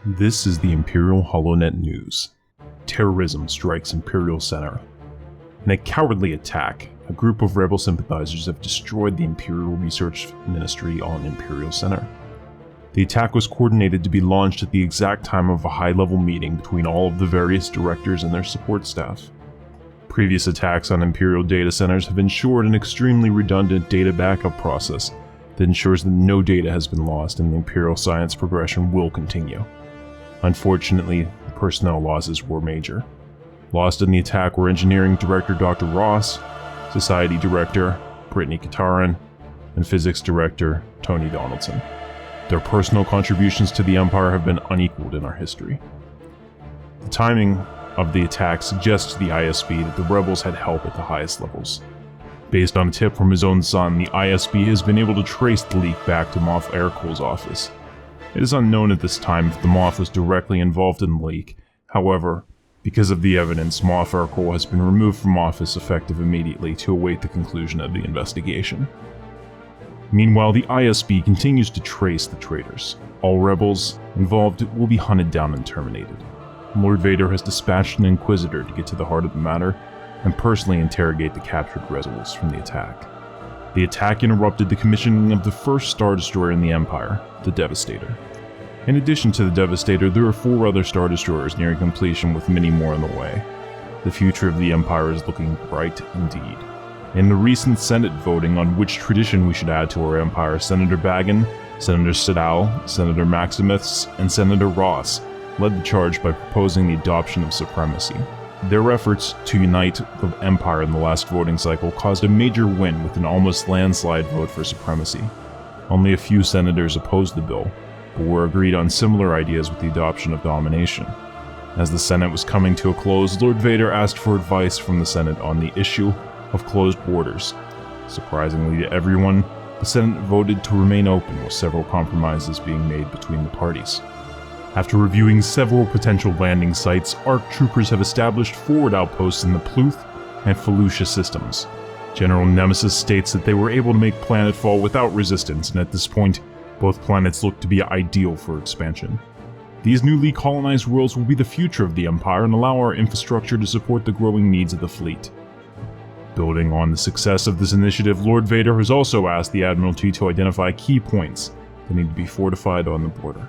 This is the Imperial HoloNet News. Terrorism strikes Imperial Senator. In a cowardly attack, a group of rebel sympathizers have destroyed the Imperial Research Ministry on Imperial Senator. The attack was coordinated to be launched at the exact time of a high-level meeting between all of the various directors and their support staff. Previous attacks on Imperial data centers have ensured an extremely redundant data backup process that ensures that no data has been lost and the Imperial science progression will continue. Unfortunately, the personnel losses were major. Lost in the attack were Engineering Director Dr. Ross, Society Director Brittany Katarn, and Physics Director Tony Donaldson. Their personal contributions to the Empire have been unequaled in our history. The timing of the attack suggests to the ISB that the rebels had help at the highest levels. Based on a tip from his own son, the ISB has been able to trace the leak back to Moff Aircool's office. It is unknown at this time if the Moff was directly involved in the leak. However, because of the evidence, Moff Aircool has been removed from office effective immediately to await the conclusion of the investigation. Meanwhile, the ISB continues to trace the traitors. All rebels involved will be hunted down and terminated. Lord Vader has dispatched an Inquisitor to get to the heart of the matter and personally interrogate the captured rebels from the attack. The attack interrupted the commissioning of the first Star Destroyer in the Empire, the Devastator. In addition to the Devastator, there are 4 other Star Destroyers nearing completion with many more on the way. The future of the Empire is looking bright indeed. In the recent Senate voting on which tradition we should add to our Empire, Senator Baggin, Senator Sidal, Senator Maximus, and Senator Ross led the charge by proposing the adoption of supremacy. Their efforts to unite the Empire in the last voting cycle caused a major win with an almost landslide vote for supremacy. Only a few senators opposed the bill, but were agreed on similar ideas with the adoption of domination. As the Senate was coming to a close, Lord Vader asked for advice from the Senate on the issue of closed borders. Surprisingly to everyone, the Senate voted to remain open with several compromises being made between the parties. After reviewing several potential landing sites, ARC troopers have established forward outposts in the Pluth and Felucia systems. General Nemesis states that they were able to make planetfall without resistance, and at this point, both planets look to be ideal for expansion. These newly colonized worlds will be the future of the Empire and allow our infrastructure to support the growing needs of the fleet. Building on the success of this initiative, Lord Vader has also asked the Admiralty to identify key points that need to be fortified on the border.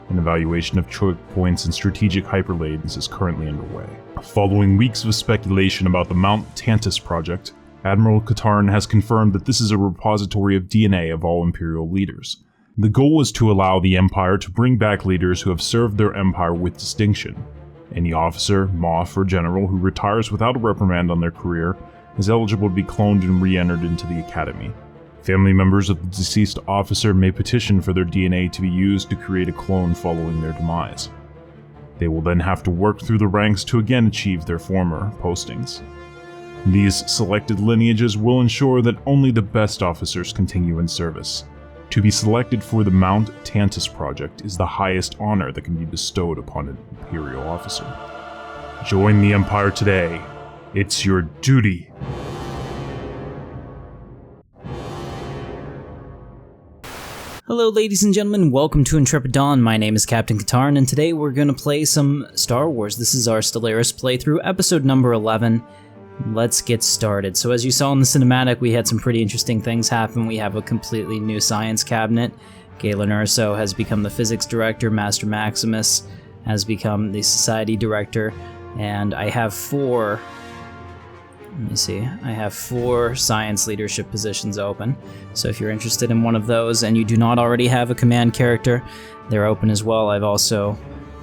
An evaluation of choke points and strategic hyperlanes is currently underway. Following weeks of speculation about the Mount Tantus project, Admiral Katarn has confirmed that this is a repository of DNA of all Imperial leaders. The goal is to allow the Empire to bring back leaders who have served their Empire with distinction. Any officer, Moff, or general who retires without a reprimand on their career is eligible to be cloned and re-entered into the Academy. Family members of the deceased officer may petition for their DNA to be used to create a clone following their demise. They will then have to work through the ranks to again achieve their former postings. These selected lineages will ensure that only the best officers continue in service. To be selected for the Mount Tantus project is the highest honor that can be bestowed upon an Imperial officer. Join the Empire today. It's your duty. Hello ladies and gentlemen, welcome to Intrepid Dawn. My name is Captain Katarn, and today we're going to play some Star Wars. This is our Stellaris playthrough, episode number 11. Let's get started. So as you saw in the cinematic, we had some pretty interesting things happen. We have a completely new science cabinet. Galen Erso has become the physics director, Master Maximus has become the society director, and I have 4 science leadership positions open. So if you're interested in one of those and you do not already have a command character, they're open as well. I've also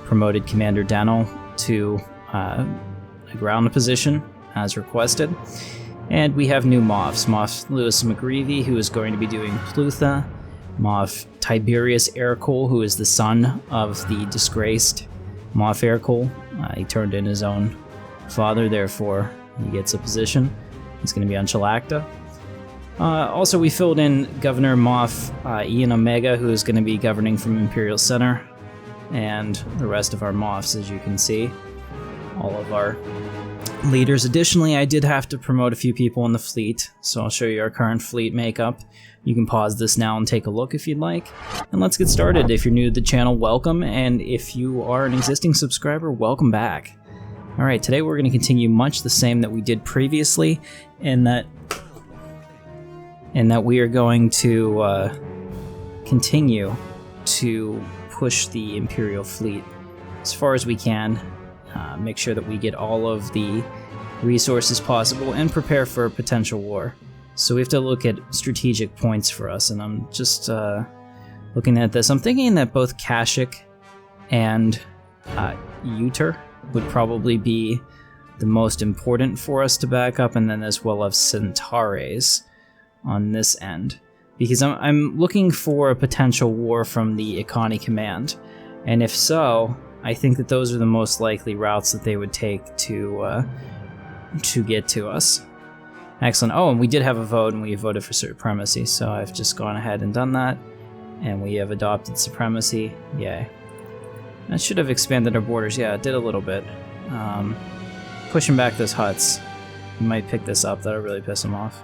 promoted Commander Daniel to a ground position as requested. And we have new Moffs. Moff Lewis McGreevy, who is going to be doing Plutha. Moff Tiberius Aircool, who is the son of the disgraced Moff Aircool. He turned in his own father, therefore he gets a position. He's going to be on Chalacta. Also, we filled in Governor Moff Ian Omega, who is going to be governing from Imperial Center, and the rest of our Moffs, as you can see. All of our leaders. Additionally, I did have to promote a few people in the fleet, so I'll show you our current fleet makeup. You can pause this now and take a look if you'd like. And let's get started. If you're new to the channel, welcome, and if you are an existing subscriber, welcome back. Alright, today we're going to continue much the same that we did previously, in that we are going to continue to push the Imperial fleet as far as we can, make sure that we get all of the resources possible, and prepare for a potential war. So we have to look at strategic points for us, and I'm just looking at this. I'm thinking that both Kashyyyk and Utopia would probably be the most important for us to back up, and then as well as Centaures on this end, because I'm looking for a potential war from the Economy Command, and if so, I think that those are the most likely routes that they would take to get to us. Excellent. Oh, and we did have a vote, and we voted for supremacy, so I've just gone ahead and done that, and we have adopted supremacy. Yay. That should have expanded our borders. Yeah, it did a little bit. Pushing back those huts. You might pick this up. That'll really piss them off.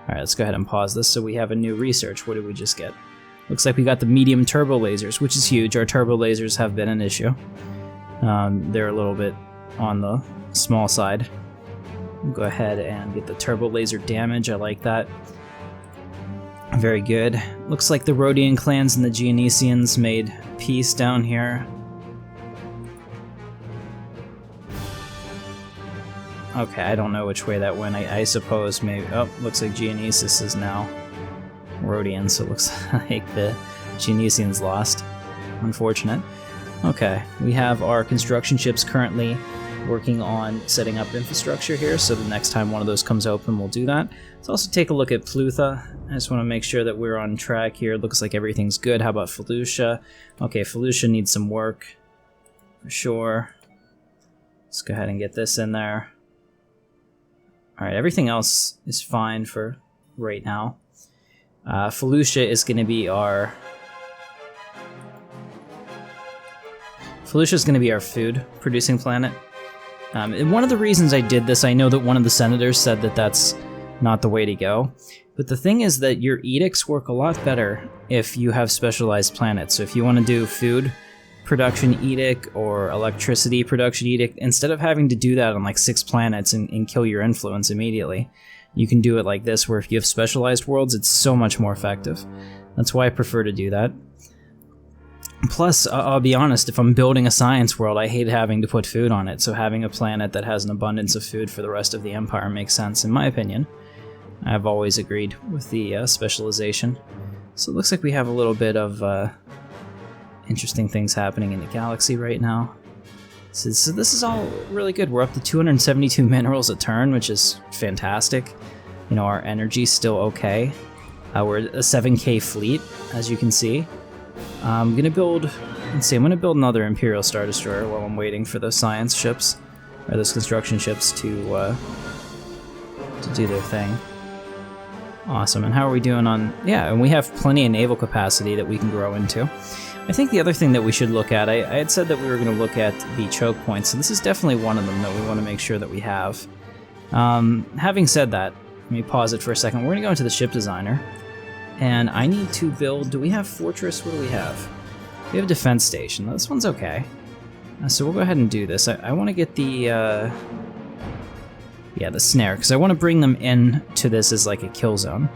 Alright, let's go ahead and pause this. So we have a new research. What did we just get? Looks like we got the medium turbo lasers, which is huge. Our turbo lasers have been an issue. They're a little bit on the small side. We'll go ahead and get the turbo laser damage. I like that. Very good. Looks like the Rhodian clans and the Geonesians made peace down here. Okay, I don't know which way that went. I suppose maybe... Oh, looks like Geonesis is now Rhodian, so it looks like the Geonesians lost. Unfortunate. Okay, we have our construction ships currently working on setting up infrastructure here, so the next time one of those comes open, we'll do that. Let's also take a look at Plutha. I just want to make sure that we're on track here. Looks like everything's good. How about Felucia? Okay, Felucia needs some work, for sure. Let's go ahead and get this in there. Alright, everything else is fine for right now. Felucia is going to be our... Felucia is going to be our food-producing planet. And one of the reasons I did this, I know that one of the senators said that that's not the way to go. But the thing is that your edicts work a lot better if you have specialized planets. So if you want to do food production edict or electricity production edict, instead of having to do that on like 6 planets and kill your influence immediately, you can do it like this, where if you have specialized worlds, it's so much more effective. That's why I prefer to do that. Plus, I'll be honest, if I'm building a science world, I hate having to put food on it, so having a planet that has an abundance of food for the rest of the Empire makes sense, in my opinion. I've always agreed with the specialization. So it looks like we have a little bit of interesting things happening in the galaxy right now. So this is all really good. We're up to 272 minerals a turn, which is fantastic. You know, our energy's still okay. We're a 7K fleet, as you can see. I'm gonna build, let's see, I'm gonna build another Imperial Star Destroyer while I'm waiting for those science ships, or those construction ships to do their thing. Awesome, and how are we doing on, yeah, and we have plenty of naval capacity that we can grow into. I think the other thing that we should look at, I had said that we were gonna look at the choke points, and this is definitely one of them that we wanna make sure that we have. Having said that, let me pause it for a second. We're gonna go into the ship designer. And I need to build... Do we have Fortress? What do we have? We have a defense station. This one's okay. So we'll go ahead and do this. I want to get the... Yeah, the snare, because I want to bring them in to this as like a kill zone.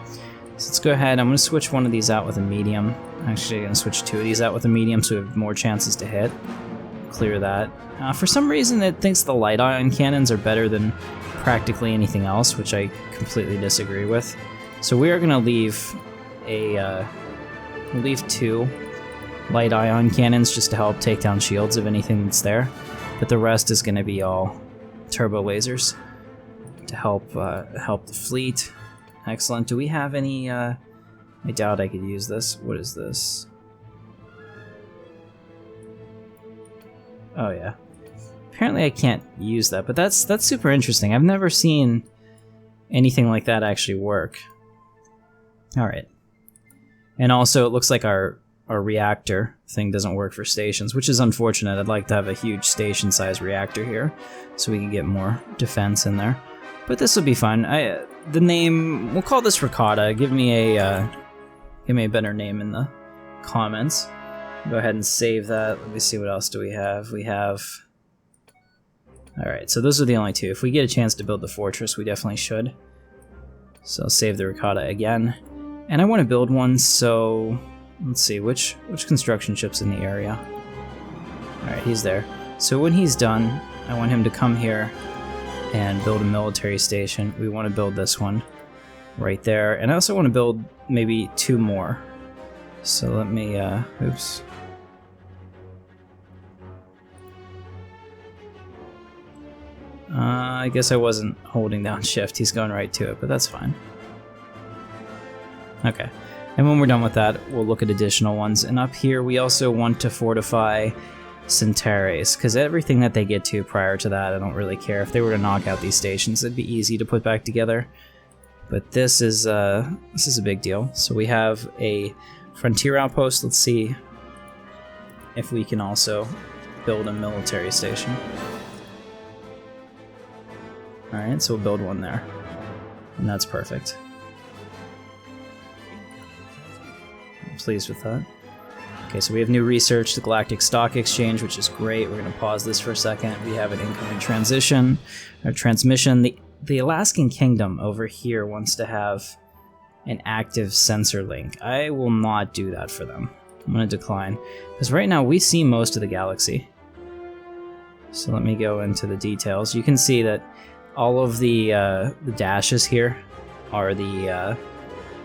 So let's go ahead. I'm going to switch one of these out with a medium. Actually, I'm going to switch 2 of these out with a medium so we have more chances to hit. Clear that. For some reason, it thinks the light ion cannons are better than practically anything else, which I completely disagree with. So we are going to leave... We'll leave 2 light ion cannons just to help take down shields of anything that's there, but the rest is going to be all turbo lasers to help the fleet. Excellent. Do we have any? I doubt I could use this. What is this? Oh yeah. Apparently I can't use that, but that's super interesting. I've never seen anything like that actually work. All right. And also, it looks like our our reactor thing doesn't work for stations, which is unfortunate. I'd like to have a huge station-sized reactor here so we can get more defense in there. But this will be fun. The name, we'll call this Ricotta. Give me a better name in the comments. Go ahead and save that. Let me see, what else do we have? We have... Alright, so those are the only two. If we get a chance to build the fortress, we definitely should. So save the Ricotta again. And I want to build one, so... Let's see, which construction ship's in the area? Alright, he's there. So when he's done, I want him to come here and build a military station. We want to build this one right there. And I also want to build maybe 2 more. So let me, oops. I guess I wasn't holding down shift. He's going right to it, but that's fine. Okay. And when we're done with that, we'll look at additional ones. And up here, we also want to fortify Stellaris, because everything that they get to prior to that, I don't really care. If they were to knock out these stations, it'd be easy to put back together. But this is a big deal. So we have a frontier outpost. Let's see if we can also build a military station. Alright, so we'll build one there. And that's perfect. I'm pleased with that. Okay, so we have new research, the Galactic Stock Exchange, which is great. We're going to pause this for a second. We have an incoming transmission. The Alaskan Kingdom over here wants to have an active sensor link. I will not do that for them. I'm going to decline. Because right now we see most of the galaxy. So let me go into the details. You can see that all of the dashes here are the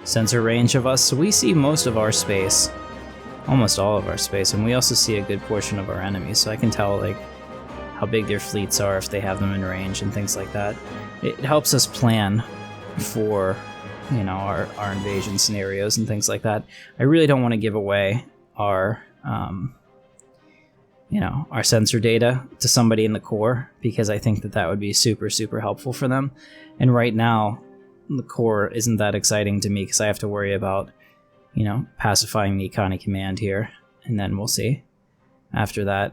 sensor range of us. So we see most of our space. Almost all of our space, and we also see a good portion of our enemies, so I can tell like how big their fleets are if they have them in range and things like that. It helps us plan for, you know, our invasion scenarios and things like that. I really don't want to give away our you know, our sensor data to somebody in the core, because I think that would be super helpful for them. And right now the core isn't that exciting to me because I have to worry about, you know, pacifying the Ikani command here, and then we'll see after that.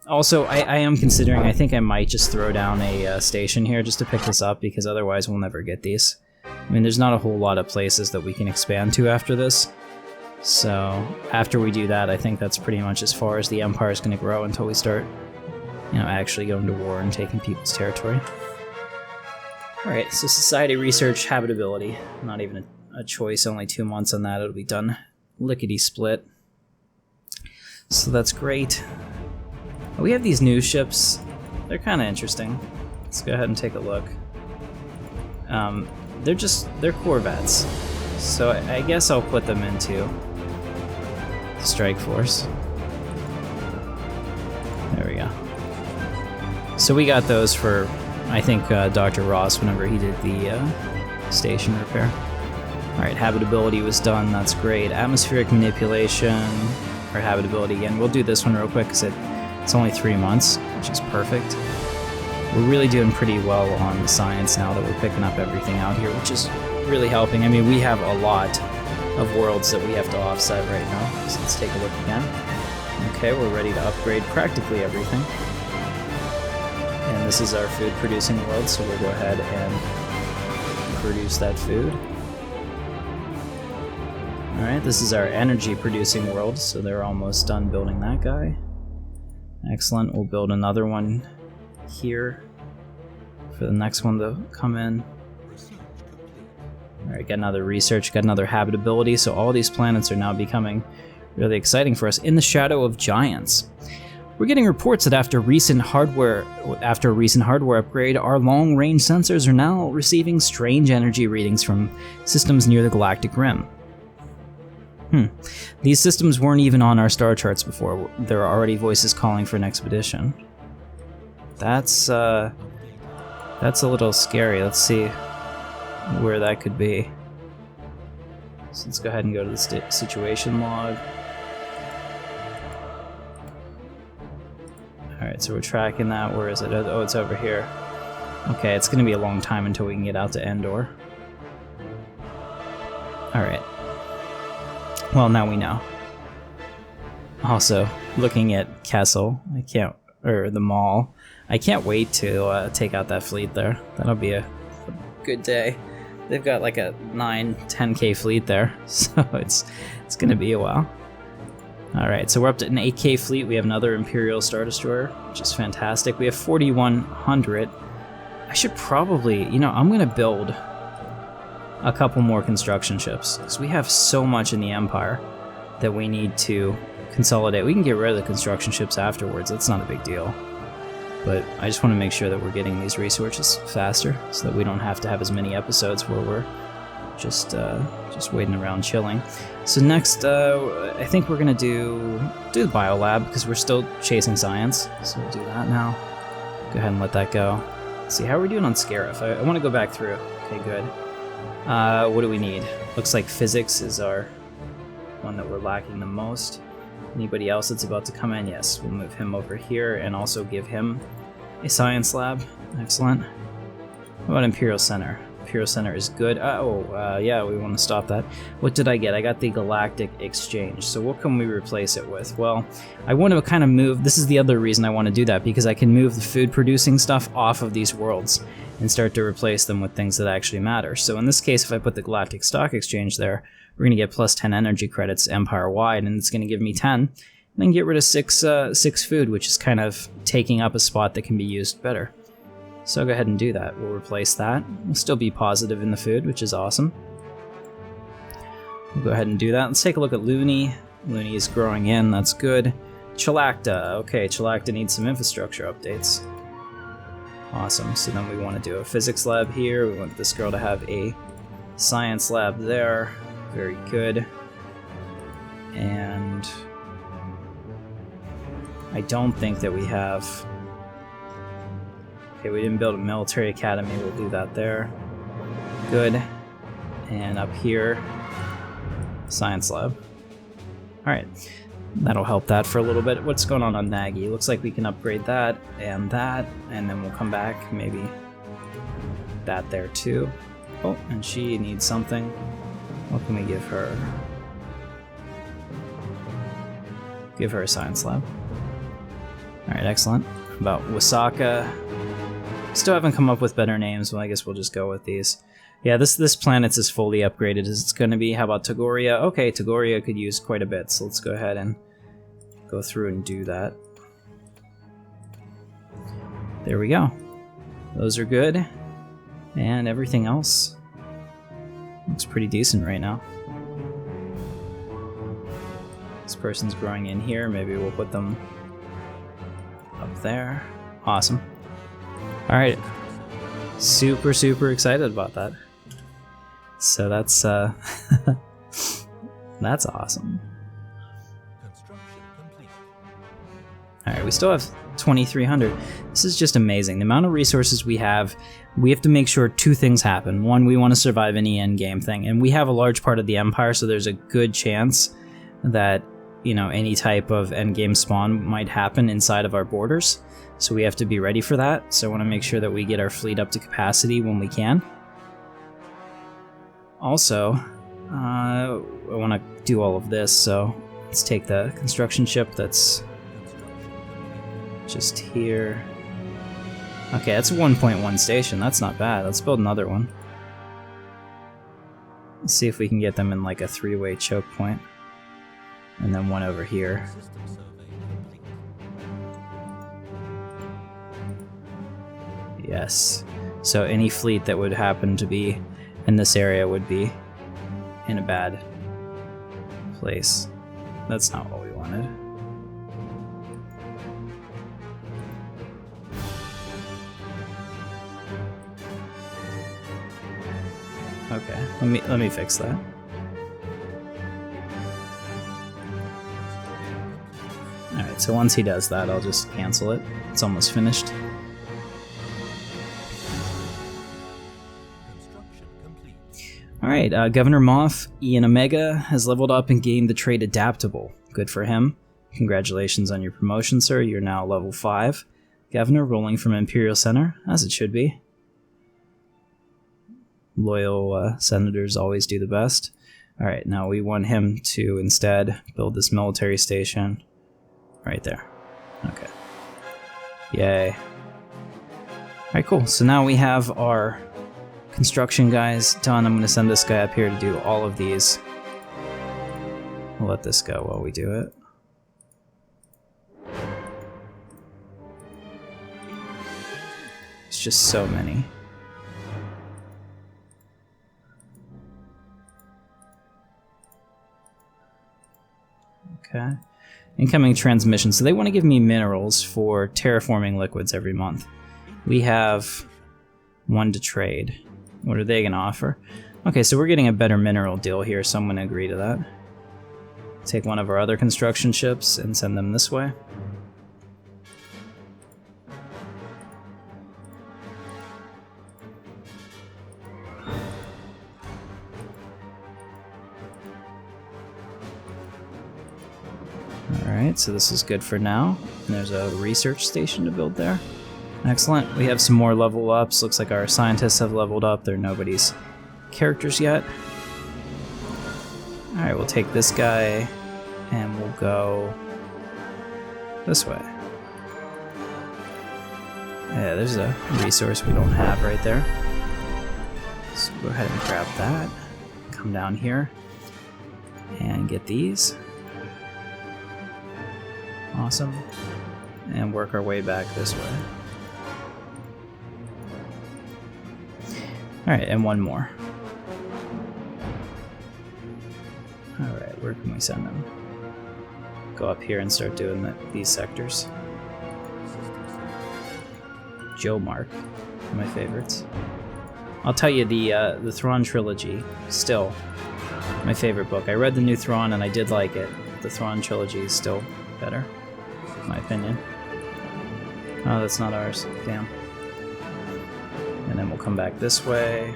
Also, I am considering, I think I might just throw down a station here just to pick this up, because otherwise we'll never get these. I mean, there's not a whole lot of places that we can expand to after this. So after we do that, I think that's pretty much as far as the Empire is going to grow until we start, you know, actually going to war and taking people's territory. Alright, so society research, habitability. Not even a choice, only 2 months on that, it'll be done lickety split. So that's great. We have these new ships. They're kind of interesting. Let's go ahead and take a look. They're corvettes. So I guess I'll put them into Strike Force. There we go. So we got those for, I think, Dr. Ross whenever he did the station repair. Alright, habitability was done, that's great. Atmospheric manipulation, or habitability again. We'll do this one real quick because it's only 3 months, which is perfect. We're really doing pretty well on the science now that we're picking up everything out here, which is really helping. I mean, we have a lot of worlds that we have to offset right now, so let's take a look again. Okay, we're ready to upgrade practically everything. And this is our food producing world, so we'll go ahead and produce that food. Alright, this is our energy producing world, so they're almost done building that guy. Excellent, we'll build another one here for the next one to come in. Alright, got another research, got another habitability, so all these planets are now becoming really exciting for us. In the shadow of giants. We're getting reports that after a recent hardware upgrade, our long-range sensors are now receiving strange energy readings from systems near the galactic rim. These systems weren't even on our star charts before. There are already voices calling for an expedition. That's a little scary. Let's see where that could be. So let's go ahead and go to the situation log. Alright, so we're tracking that. Where is it? Oh, it's over here. Okay, it's going to be a long time until we can get out to Endor. Alright. Well, now we know. Also, looking at Kessel, or the mall, I can't wait to take out that fleet there. That'll be a good day. They've got like a 9-10k fleet there, so it's gonna be a while. Alright, so we're up to an 8k fleet. We have another Imperial Star Destroyer, which is fantastic. We have 4,100. I should probably, I'm gonna build a couple more construction ships, because we have so much in the Empire that we need to consolidate. We can get rid of the construction ships afterwards, that's not a big deal. But I just want to make sure that we're getting these resources faster, so that we don't have to have as many episodes where we're just waiting around chilling. So next, I think we're gonna do the biolab, because we're still chasing science. So we'll do that now. Go ahead and let that go. Let's see, how are we doing on Scarif? I want to go back through. Okay, good. What do we need? Looks like physics is our one that we're lacking the most. Anybody else that's about to come in? Yes, we'll move him over here and also give him a science lab. Excellent. What about Imperial Center? Imperial Center is good. Yeah, we want to stop that. What did I get? I got the Galactic Exchange. So what can we replace it with? Well, I want to kind of move... This is the other reason I want to do that, because I can move the food-producing stuff off of these worlds and start to replace them with things that actually matter. So in this case, if I put the Galactic Stock Exchange there, we're going to get plus 10 energy credits empire-wide, and it's going to give me 10. And then get rid of 6 food, which is kind of taking up a spot that can be used better. So I'll go ahead and do that. We'll replace that. We'll still be positive in the food, which is awesome. We'll go ahead and do that. Let's take a look at Looney. Looney is growing in, that's good. Chalacta. Okay, Chalacta needs some infrastructure updates. Awesome, so then we want to do a physics lab here. We want this girl to have a science lab there. Very good. And I don't think that we have... Okay, we didn't build a military academy. We'll do that there. Good. And up here, science lab. Alright, that'll help that for a little bit. What's going on Nagy? Looks like we can upgrade that, and then we'll come back, maybe that there too. Oh, and she needs something. What can we give her? Give her a science lab. Alright, excellent. About Wasaka. Still haven't come up with better names, well I guess we'll just go with these. Yeah, this planet's as fully upgraded as it's going to be. How about Tagoria? Okay, Tagoria could use quite a bit, so let's go ahead and go through and do that. There we go. Those are good. And everything else looks pretty decent right now. This person's growing in here. Maybe we'll put them up there. Awesome. Alright. Super, super excited about that. So that's that's awesome. Alright, we still have 2,300. This is just amazing. The amount of resources we have to make sure 2 things happen. One, we want to survive any endgame thing, and we have a large part of the Empire, so there's a good chance that, any type of endgame spawn might happen inside of our borders. So we have to be ready for that. So I want to make sure that we get our fleet up to capacity when we can. Also, I want to do all of this, so let's take the construction ship that's just here. Okay, that's a 1.1 station. That's not bad. Let's build another one. Let's see if we can get them in like a 3-way choke point. And then one over here. Yes. So any fleet that would happen to be in this area would be in a bad place. That's not what we wanted. Okay, let me fix that. Alright, so once he does that, I'll just cancel it. It's almost finished. Alright, Governor Moff, Ian Omega, has leveled up and gained the trait Adaptable. Good for him. Congratulations on your promotion, sir. You're now level 5. Governor, rolling from Imperial Center, as it should be. Loyal senators always do the best. Alright, now we want him to instead build this military station Right there. Okay. Yay. Alright, cool. So now we have our construction guys done. I'm going to send this guy up here to do all of these. We'll let this go while we do it. It's just so many. Okay. Incoming transmission. So they want to give me minerals for terraforming liquids every month. We have one to trade. What are they going to offer? Okay, so we're getting a better mineral deal here, so I'm going to agree to that. Take one of our other construction ships and send them this way. Alright, so this is good for now. And there's a research station to build there. Excellent. We have some more level ups. Looks like our scientists have leveled up. They're nobody's characters yet. Alright, we'll take this guy and we'll go this way. Yeah, there's a resource we don't have right there. So go ahead and grab that. Come down here and get these. Awesome. And work our way back this way. Alright, and one more. Alright, where can we send them? Go up here and start doing these sectors. Joe Mark, my favorites. I'll tell you, the Thrawn trilogy, still my favorite book. I read the new Thrawn and I did like it. The Thrawn trilogy is still better, in my opinion. Oh, that's not ours. Damn. And then we'll come back this way,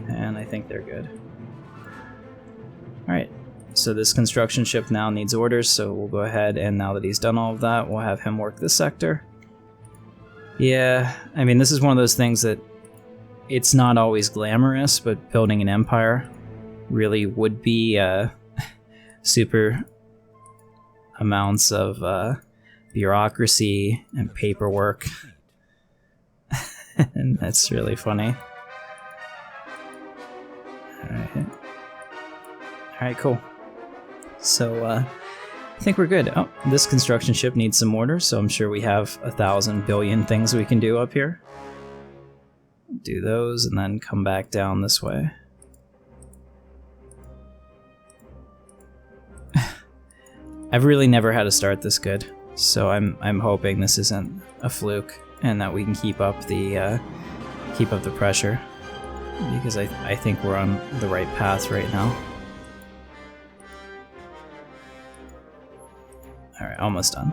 and I think they're good. Alright, so this construction ship now needs orders, so we'll go ahead, and now that he's done all of that, we'll have him work this sector. Yeah, I mean, this is one of those things that it's not always glamorous, but building an empire really would be super amounts of bureaucracy and paperwork. And that's really funny. Alright, cool. So, I think we're good. Oh, this construction ship needs some orders, so I'm sure we have 1,000 billion things we can do up here. Do those, and then come back down this way. I've really never had a start this good, so I'm hoping this isn't a fluke and that we can keep up the pressure, because I think we're on the right path right now. All right, almost done.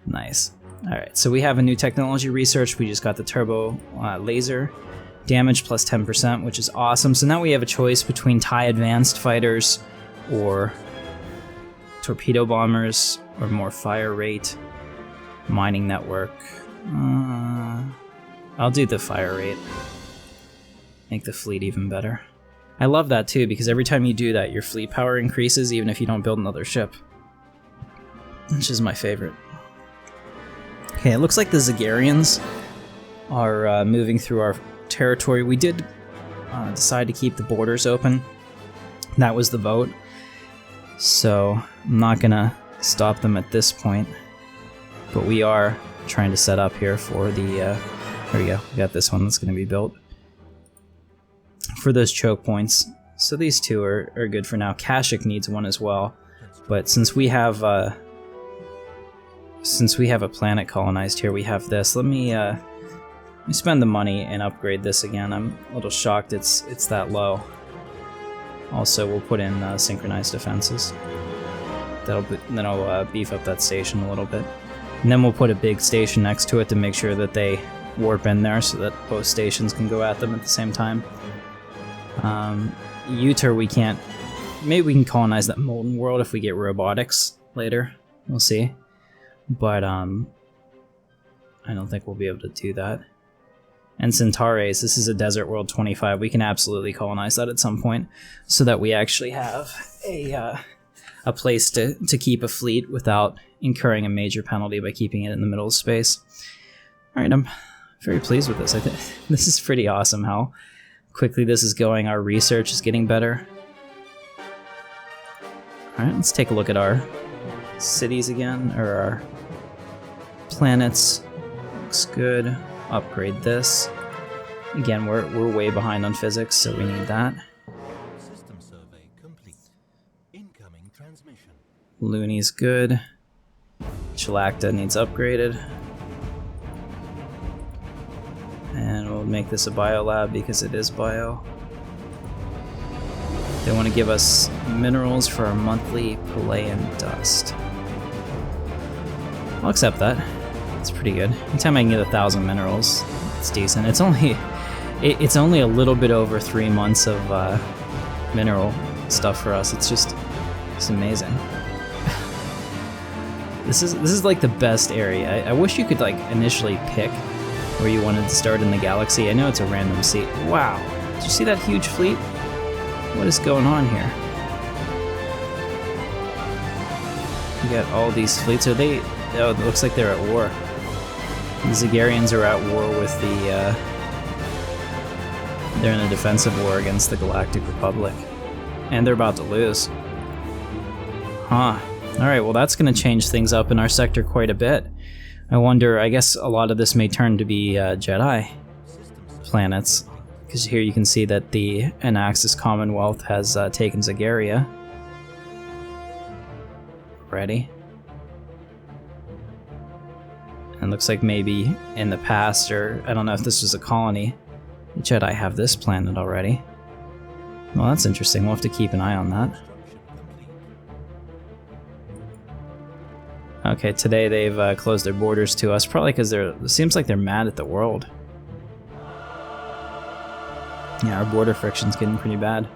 Nice. All right, so we have a new technology research. We just got the turbo laser. Damage plus 10%, which is awesome. So now we have a choice between TIE advanced fighters or torpedo bombers or more fire rate, mining network. I'll do the fire rate. Make the fleet even better. I love that too, because every time you do that, your fleet power increases even if you don't build another ship, which is my favorite. Okay, it looks like the Zagarians are moving through our territory. We did decide to keep the borders open. That was the vote. So I'm not gonna stop them at this point. But we are trying to set up here for the, there we go, we got this one that's gonna be built. For those choke points. So these two are good for now. Kashyyyk needs one as well. But since we have a planet colonized here, we have this. Let me spend the money and upgrade this again. I'm a little shocked it's that low. Also, we'll put in synchronized defenses. That'll beef up that station a little bit. And then we'll put a big station next to it to make sure that they warp in there so that both stations can go at them at the same time. Utopia, we can't... Maybe we can colonize that molten world if we get robotics later. We'll see. But, I don't think we'll be able to do that. And Centaures, this is a Desert World 25. We can absolutely colonize that at some point so that we actually have a place to keep a fleet without incurring a major penalty by keeping it in the middle of space. All right, I'm very pleased with this. I think this is pretty awesome how quickly this is going. Our research is getting better. All right, let's take a look at our cities again, or our planets. Looks good. Upgrade this. Again, we're way behind on physics, so we need that. System survey complete. Incoming transmission. Looney's good. Chalacta needs upgraded. And we'll make this a biolab because it is bio. They want to give us minerals for our monthly Palaean dust. I'll accept that. It's pretty good. Anytime I can get 1,000 minerals, it's decent. It's only a little bit over 3 months of mineral stuff for us. It's amazing. This is like the best area. I wish you could like initially pick where you wanted to start in the galaxy. I know it's a random seat. Wow. Did you see that huge fleet? What is going on here? You got all these fleets. Are they... Oh, it looks like they're at war. The Zagarians are at war with the... They're in a defensive war against the Galactic Republic. And they're about to lose. Huh. Alright, well that's going to change things up in our sector quite a bit. I wonder, I guess a lot of this may turn to be Jedi planets. Because here you can see that the Anaxis Commonwealth has taken Zagaria. Ready? And looks like maybe in the past, or I don't know if this was a colony, the Jedi have this planet already. Well, that's interesting. We'll have to keep an eye on that. Okay, today they've closed their borders to us, probably because it seems like they're mad at the world. Yeah, our border friction's getting pretty bad,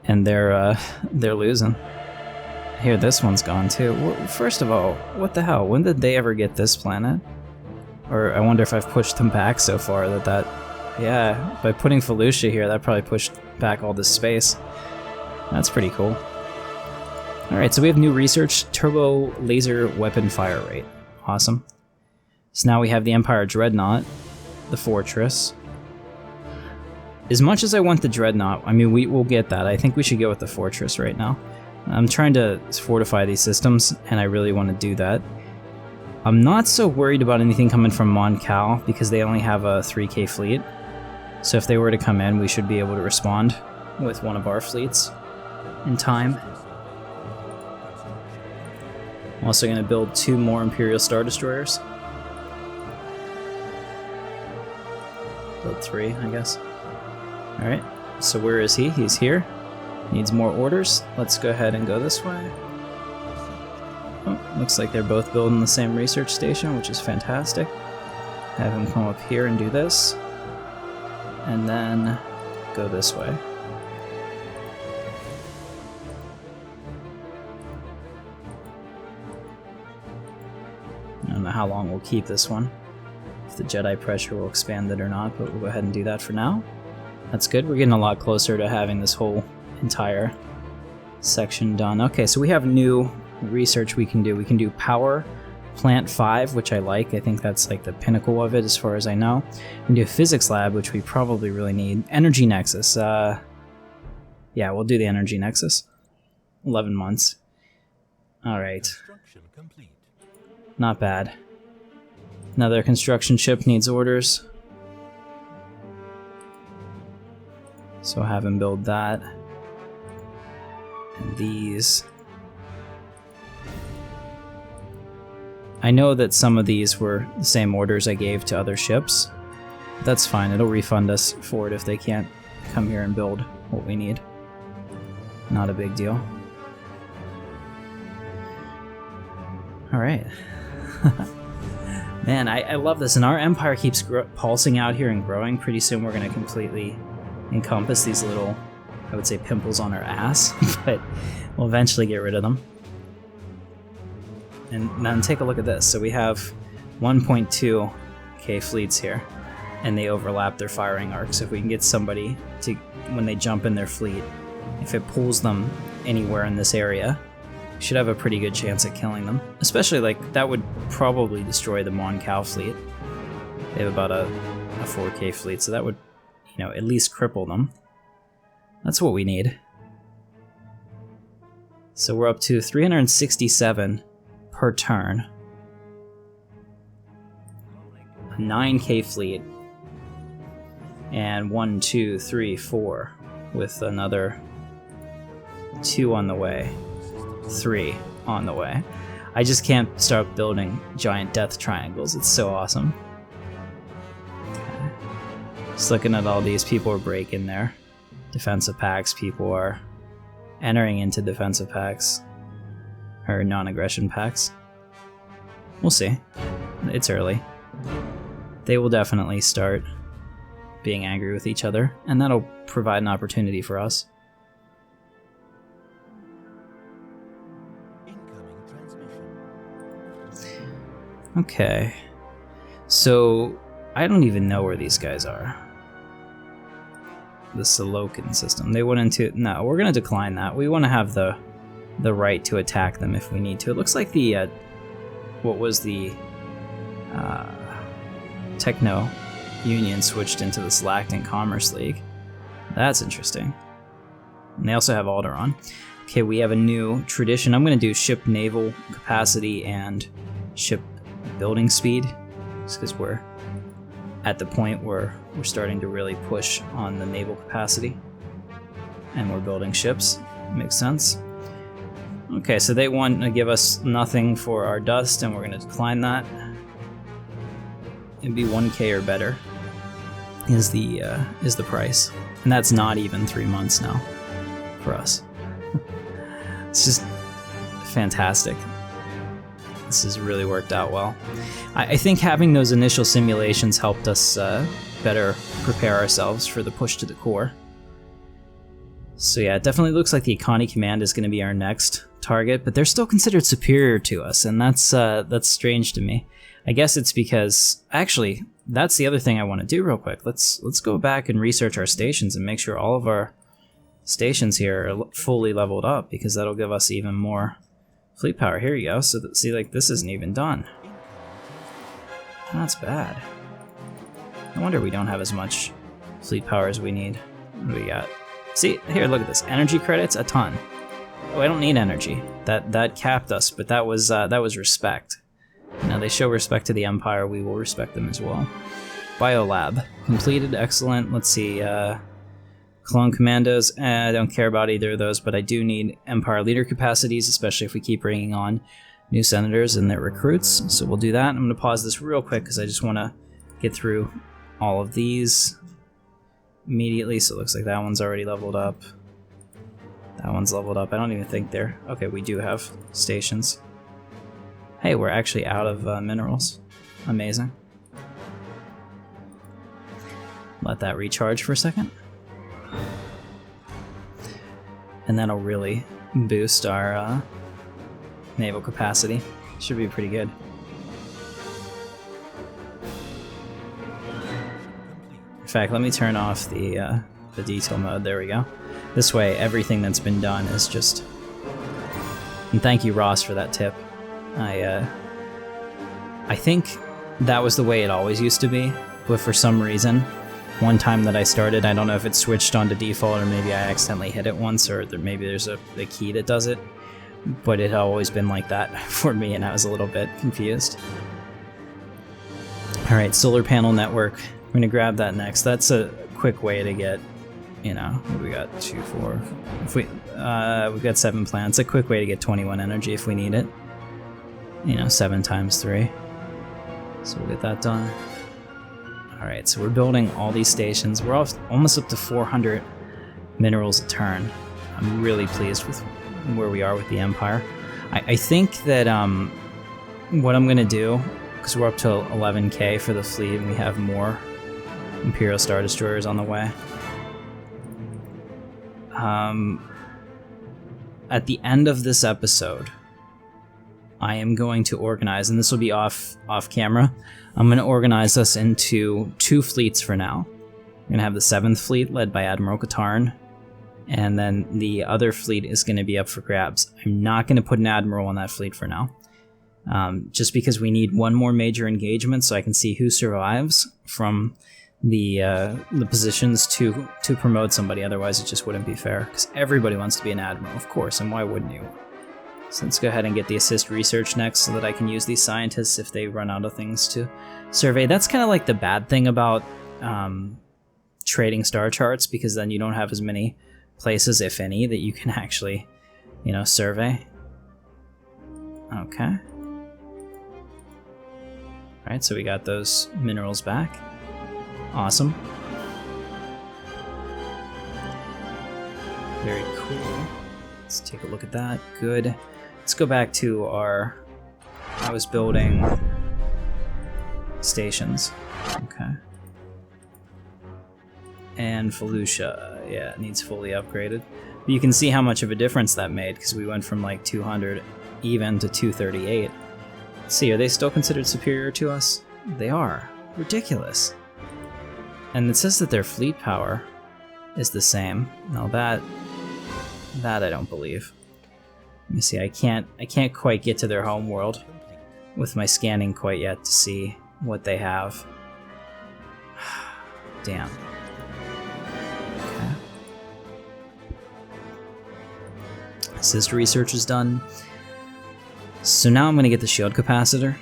and they're losing. Here, this one's gone too. First of all, what the hell? When did they ever get this planet? Or I wonder if I've pushed them back so far that yeah, by putting Felucia here, that probably pushed back all this space. That's pretty cool. All right, so we have new research: turbo laser weapon fire rate. Awesome. So now we have the Empire Dreadnought, the Fortress. As much as I want the Dreadnought, I mean, we will get that. I think we should go with the Fortress right now. I'm trying to fortify these systems, and I really want to do that. I'm not so worried about anything coming from Mon Cal, because they only have a 3K fleet. So if they were to come in, we should be able to respond with one of our fleets in time. I'm also going to build 2 more Imperial Star Destroyers. Build 3, I guess. Alright, so where is he? He's here. Needs more orders. Let's go ahead and go this way. Oh, looks like they're both building the same research station, which is fantastic. Have him come up here and do this. And then go this way. I don't know how long we'll keep this one. If the Jedi pressure will expand it or not, but we'll go ahead and do that for now. That's good. We're getting a lot closer to having this whole entire section done. Okay, so we have new research we can do. We can do power plant 5, which I like. I think that's like the pinnacle of it as far as I know. We can do a physics lab, which we probably really need. Energy nexus. Yeah, we'll do the energy nexus. 11 months. All right. Not bad. Another construction ship needs orders. So I'll have him build that. And these. I know that some of these were the same orders I gave to other ships. But that's fine, it'll refund us for it if they can't come here and build what we need. Not a big deal. Alright. Man, I love this, and our empire keeps pulsing out here and growing. Pretty soon we're going to completely encompass these little, I would say, pimples on our ass, but we'll eventually get rid of them. And then take a look at this. So we have 1.2k fleets here. and they overlap their firing arcs. If we can get somebody to, when they jump in their fleet, if it pulls them anywhere in this area, we should have a pretty good chance at killing them. Especially, like, that would probably destroy the Mon Cal fleet. They have about a 4K fleet, so that would, you know, at least cripple them. That's what we need. So we're up to 367 per turn. A 9K fleet. And 1, 2, 3, 4 with another 2 on the way. 3 on the way. I just can't start building giant death triangles. It's so awesome. Okay. Just looking at all these, people are breaking their defensive packs. People are entering into defensive packs. Or non-aggression packs. We'll see. It's early. They will definitely start being angry with each other, and that'll provide an opportunity for us. Okay. So, I don't even know where these guys are. The Salokan system. They went into... No, we're going to decline that. We want to have the right to attack them if we need to. It looks like the... what was the... Techno Union switched into the Galactic Commerce League. That's interesting. And they also have Alderaan. Okay, we have a new tradition. I'm going to do ship naval capacity and ship building speed, just because we're at the point where we're starting to really push on the naval capacity. And we're building ships. Makes sense. Okay, so they want to give us nothing for our dust, and we're going to decline that. It'd be 1K or better is the price. And that's not even 3 months now for us. It's just fantastic. This has really worked out well. I think having those initial simulations helped us better prepare ourselves for the push to the core. So yeah, it definitely looks like the Ikani Command is going to be our next target, but they're still considered superior to us, and that's strange to me. I guess it's because, actually, that's the other thing I want to do real quick. Let's go back and research our stations and make sure all of our stations here are fully leveled up, because that'll give us even more fleet power. Here you go. So see, like, this isn't even done. That's bad. No wonder we don't have as much fleet power as we need. What do we got? See, here, look at this. Energy credits, a ton. Oh, I don't need energy. That capped us, but that was respect. Now they show respect to the Empire, we will respect them as well. Biolab. Completed, excellent. Let's see, Clone Commandos, I don't care about either of those, but I do need Empire leader capacities, especially if we keep bringing on new senators and their recruits, so we'll do that. I'm going to pause this real quick because I just want to get through all of these immediately. So it looks like that one's already leveled up. That one's leveled up. I don't even think they're... Okay, we do have stations. Hey, we're actually out of minerals. Amazing. Let that recharge for a second. And that'll really boost our naval capacity. Should be pretty good. In fact, let me turn off the detail mode. There we go. This way, everything that's been done is just... And thank you, Ross, for that tip. I think that was the way it always used to be, but for some reason, one time that I started, I don't know if it switched on to default or maybe I accidentally hit it once, or maybe there's a key that does it, but it had always been like that for me, and I was a little bit confused. Alright, solar panel network. I'm going to grab that next. That's a quick way to get, you know, what do we got? 2, 4. If we've got 7 plants. A quick way to get 21 energy if we need it. You know, 7 times 3. So we'll get that done. Alright, so we're building all these stations. We're almost up to 400 minerals a turn. I'm really pleased with where we are with the Empire. I think that what I'm going to do, because we're up to 11k for the fleet and we have more Imperial Star Destroyers on the way. At the end of this episode, I am going to organize, and this will be off camera. I'm going to organize us into 2 fleets for now. We're going to have the 7th fleet led by Admiral Katarn, and then the other fleet is going to be up for grabs. I'm not going to put an admiral on that fleet for now, just because we need one more major engagement so I can see who survives from the positions to promote somebody. Otherwise, it just wouldn't be fair, because everybody wants to be an admiral, of course, and why wouldn't you? So let's go ahead and get the assist research next so that I can use these scientists if they run out of things to survey. That's kind of like the bad thing about trading star charts, because then you don't have as many places, if any, that you can actually, survey. Okay. Alright, so we got those minerals back. Awesome. Very cool. Let's take a look at that. Good. Let's go back to I was building stations. Okay. And Felucia, yeah, it needs fully upgraded. But you can see how much of a difference that made, because we went from like 200 even to 238. Let's see, are they still considered superior to us? They are. Ridiculous. And it says that their fleet power is the same. Now that I don't believe. Let me see, I can't quite get to their home world with my scanning quite yet to see what they have. Damn. Okay. Assist research is done. So now I'm going to get the shield capacitor,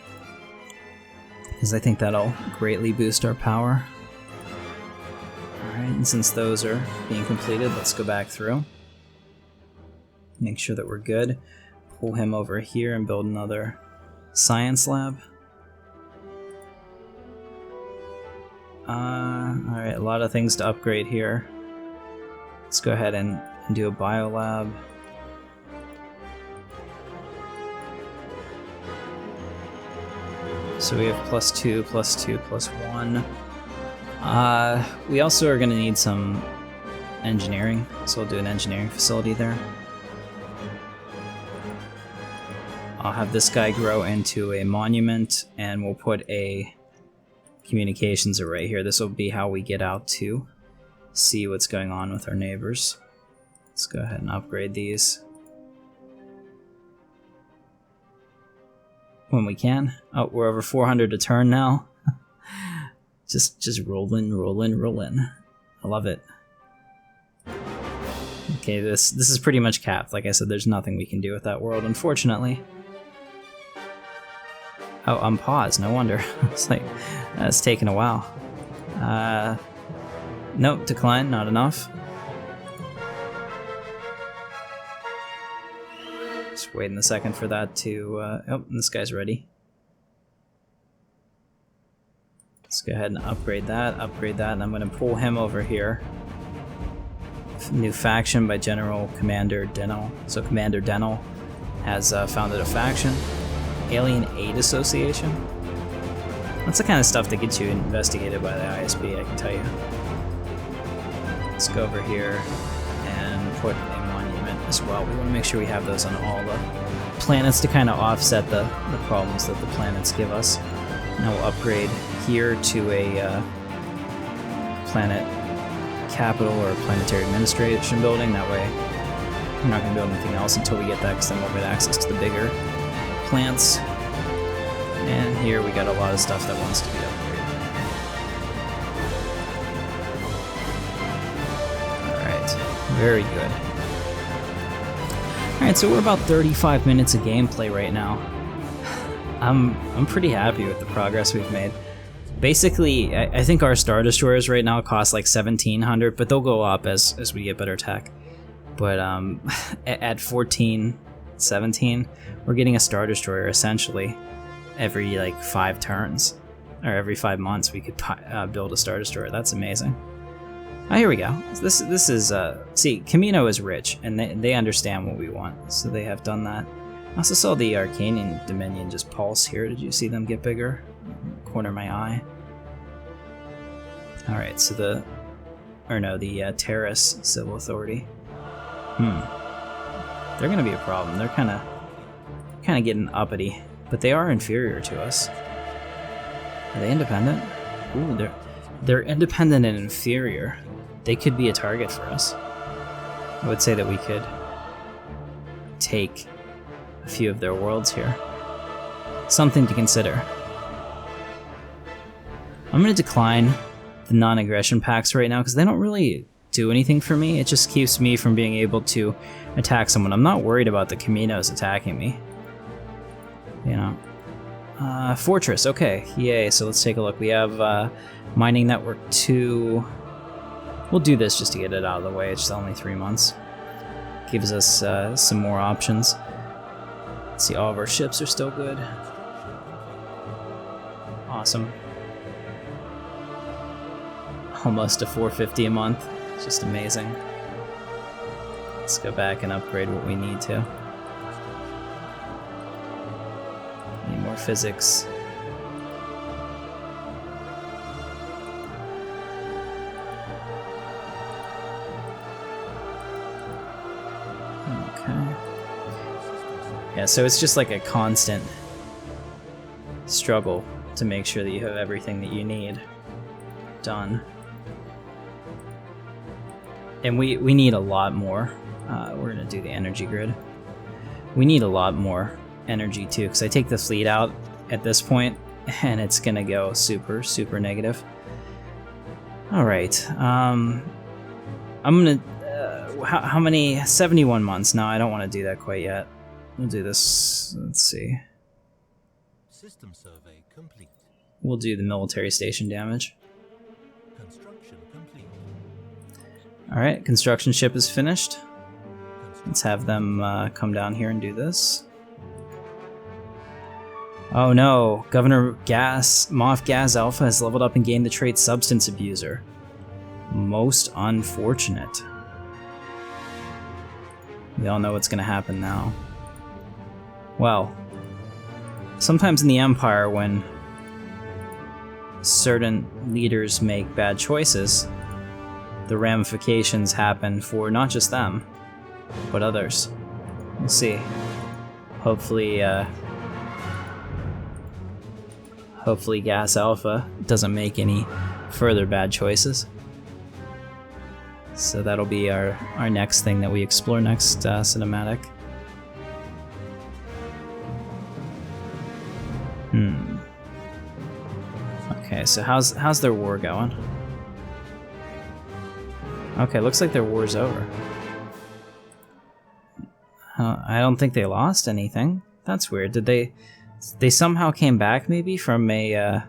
because I think that'll greatly boost our power. Alright, and since those are being completed, let's go back through. Make sure that we're good. Pull him over here and build another science lab. Alright, a lot of things to upgrade here. Let's go ahead and do a bio lab. So we have +2, +2, +1. We also are going to need some engineering, so we'll do an engineering facility there. I'll have this guy grow into a monument, and we'll put a communications array here. This will be how we get out to see what's going on with our neighbors. Let's go ahead and upgrade these when we can. Oh, we're over 400 a turn now. just rolling. I love it. Okay, this is pretty much capped. Like I said, there's nothing we can do with that world, unfortunately. Oh, unpause. No wonder. It's like, that's taken a while. Nope, decline. Not enough. Just waiting a second for that to... oh, this guy's ready. Let's go ahead and upgrade that, and I'm going to pull him over here. New faction by General Commander Denel. So Commander Denel has founded a faction. Alien Aid Association. That's the kind of stuff that gets you investigated by the ISB, I can tell you. Let's go over here and put a monument as well. We want to make sure we have those on all the planets to kind of offset the problems that the planets give us. Now we'll upgrade here to a planet capital or planetary administration building. That way we're not going to build anything else until we get that, because then we'll get access to the bigger plants. And here we got a lot of stuff that wants to be upgraded. Alright, very good. Alright, so we're about 35 minutes of gameplay right now. I'm pretty happy with the progress we've made. Basically, I think our Star Destroyers right now cost like 1,700, but they'll go up as we get better tech. But at 14, 17, we're getting a Star Destroyer essentially every like 5 turns, or every 5 months we could build a Star Destroyer. That's amazing. Oh, here we go. This is see, Camino is rich, and they understand what we want, so they have done that. I also saw the Arcanian Dominion just pulse here. Did you see them get bigger? Corner of my eye. All right, so the Terrace Civil Authority. They're gonna be a problem. They're kind of kind of getting uppity, but they are inferior to us. Are they independent? Ooh, they're independent and inferior. They could be a target for us. I would say that we could take a few of their worlds here. Something to consider. I'm going to decline the non-aggression pacts right now because they don't really do anything for me. It just keeps me from being able to attack someone. I'm not worried about the Caminos attacking me. You know. Fortress, okay. Yay, so let's take a look. We have Mining Network 2. We'll do this just to get it out of the way. It's only 3 months. Gives us some more options. Let's see, all of our ships are still good. Awesome. Almost to 450 a month. It's just amazing. Let's go back and upgrade what we need to. Need more physics. Okay. Yeah, so it's just like a constant struggle to make sure that you have everything that you need done. And we need a lot more. We're gonna do the energy grid. We need a lot more energy too, because I take the fleet out at this point and it's gonna go super, super negative. Alright, I'm gonna, how many, 71 months? No, I don't want to do that quite yet. We'll do this, let's see. System survey complete. We'll do the military station damage. Construction complete. Alright, construction ship is finished. Let's have them come down here and do this. Oh no, Governor Moff Gas Alpha has leveled up and gained the trait Substance Abuser. Most unfortunate. We all know what's gonna happen now. Well, sometimes in the Empire when certain leaders make bad choices, the ramifications happen for not just them, but others. We'll see. Hopefully, hopefully Gas Alpha doesn't make any further bad choices. So that'll be our next thing that we explore next cinematic. Okay, so how's their war going? Okay, looks like their war's over. I don't think they lost anything. That's weird. Did they somehow came back maybe from a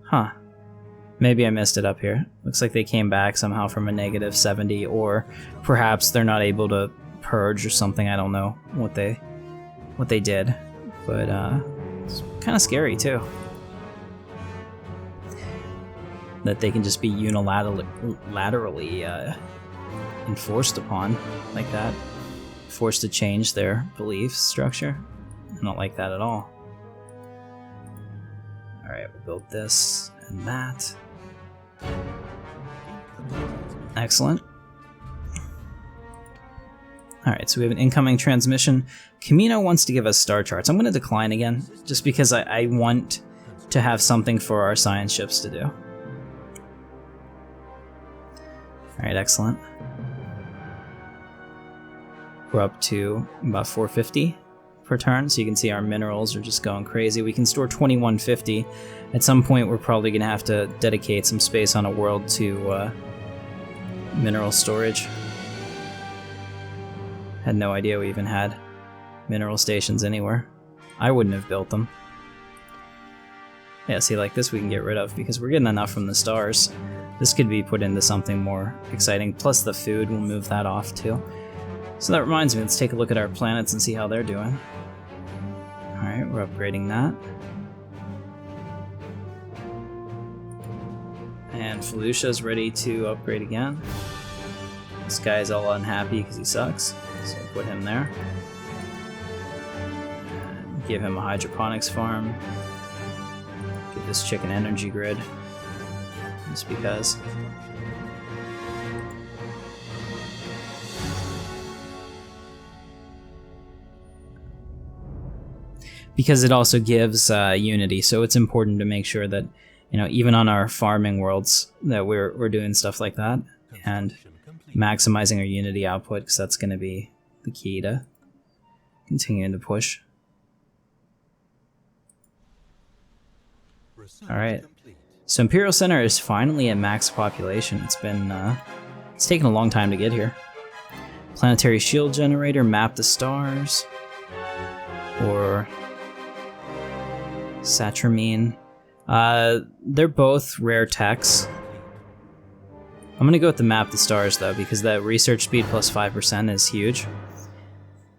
huh. Maybe I missed it up here. Looks like they came back somehow from a negative 70, or perhaps they're not able to purge or something. I don't know what they did, but it's kind of scary too. That they can just be unilaterally enforced upon like that, forced to change their belief structure. I don't like that at all. All right, we'll build this and that. Excellent. Alright, so we have an incoming transmission. Camino wants to give us star charts. I'm going to decline again, just because I want to have something for our science ships to do. Alright, excellent. We're up to about 450 per turn, so you can see our minerals are just going crazy. We can store 2150. At some point, we're probably going to have to dedicate some space on a world to mineral storage. Had no idea we even had mineral stations anywhere. I wouldn't have built them. Yeah, see, like this we can get rid of because we're getting enough from the stars. This could be put into something more exciting. Plus the food, we'll move that off too. So that reminds me, let's take a look at our planets and see how they're doing. Alright, we're upgrading that. And Felucia's ready to upgrade again. This guy's all unhappy because he sucks, so we'll put him there. And give him a hydroponics farm. Give this chicken energy grid. Just because. because it also gives unity. So it's important to make sure that, you know, even on our farming worlds, that we're doing stuff like that and Construction complete. maximizing our unity output, because that's going to be the key to continuing to push. Research All right. complete. So Imperial Center is finally at max population. It's been it's taken a long time to get here. Planetary shield generator, map the stars, or Satramine. They're both rare techs. I'm gonna go with the map the stars though, because that research speed plus 5% is huge.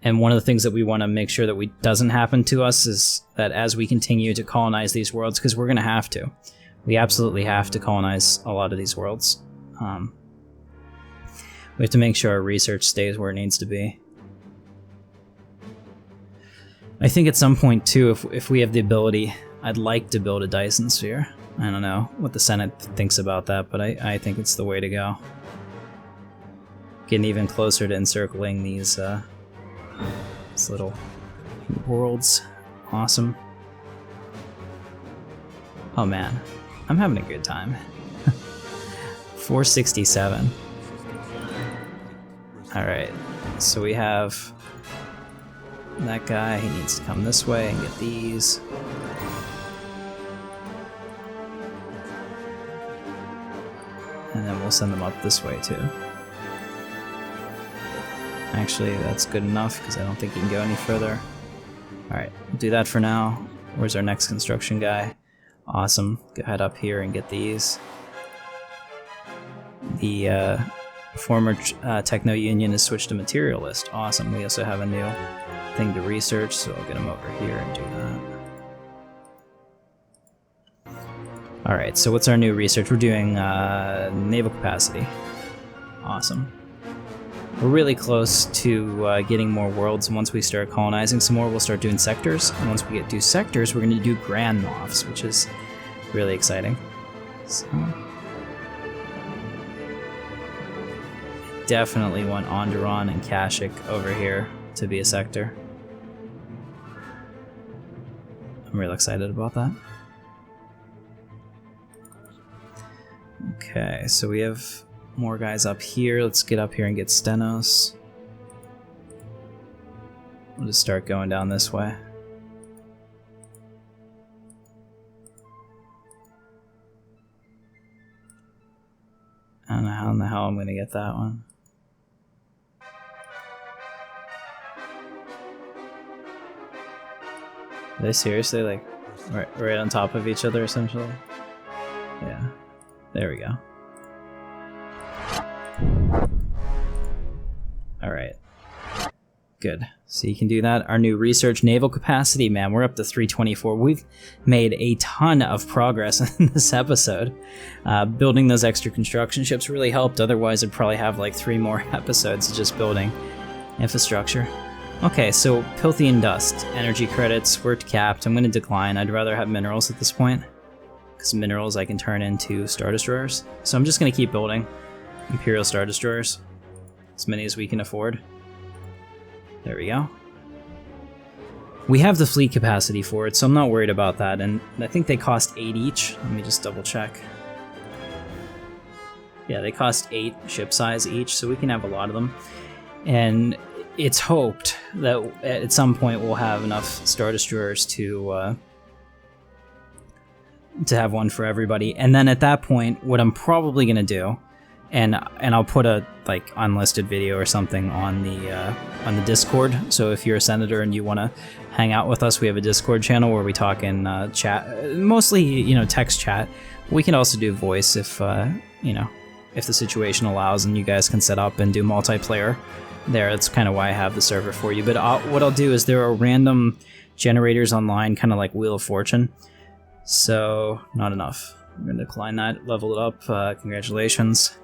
And one of the things that we want to make sure that doesn't happen to us is that as we continue to colonize these worlds, because we're gonna have to. We absolutely have to colonize a lot of these worlds. We have to make sure our research stays where it needs to be. I think at some point too, if we have the ability, I'd like to build a Dyson sphere. I don't know what the Senate thinks about that, but I think it's the way to go. Getting even closer to encircling these little worlds. Awesome. Oh man, I'm having a good time. 467. Alright, so we have that guy. He needs to come this way and get these. And then we'll send them up this way too. Actually, that's good enough because I don't think he can go any further. Alright, we'll do that for now. Where's our next construction guy? Awesome. Go head up here and get these. The former Techno Union has switched to Materialist. Awesome. We also have a new thing to research, so I'll get him over here and do that. Alright, so what's our new research? We're doing naval capacity. Awesome. We're really close to getting more worlds, and once we start colonizing some more, we'll start doing sectors. And once we do sectors, we're going to do Grand Moffs, which is really exciting. So, definitely want Onderon and Kashyyyk over here to be a sector. I'm real excited about that. Okay, so we have more guys up here. Let's get up here and get Stenos. We'll just start going down this way. I don't know how in the hell I'm going to get that one. Are they seriously like right on top of each other essentially? Yeah. There we go. Alright. Good. So you can do that. Our new research naval capacity, man, we're up to 324. We've made a ton of progress in this episode. Building those extra construction ships really helped. Otherwise, I'd probably have like 3 more episodes just building infrastructure. Okay, so Pilthian Dust. Energy credits, we're capped. I'm going to decline. I'd rather have minerals at this point, because minerals I can turn into Star Destroyers. So I'm just going to keep building Imperial Star Destroyers. As many as we can afford. There we go. We have the fleet capacity for it, so I'm not worried about that. And I think they cost 8 each. Let me just double check. Yeah, they cost 8 ship size each, so we can have a lot of them. And it's hoped that at some point we'll have enough Star Destroyers to have one for everybody. And then at that point, what I'm probably going to do, and I'll put a like unlisted video or something on the Discord. So if you're a senator and you want to hang out with us, we have a Discord channel where we talk in chat, mostly text chat. We can also do voice if if the situation allows, and you guys can set up and do multiplayer there. That's kind of why I have the server for you. But what I'll do is there are random generators online, kind of like Wheel of Fortune. So not enough. I'm going to decline that. Level it up. Congratulations.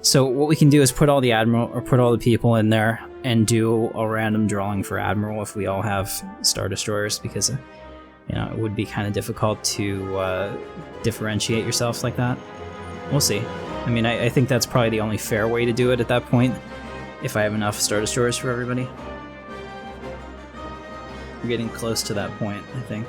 So what we can do is put all the people in there and do a random drawing for Admiral if we all have Star Destroyers, because it would be kind of difficult to differentiate yourself like that. We'll see. I mean, I think that's probably the only fair way to do it at that point, if I have enough Star Destroyers for everybody. We're getting close to that point, I think.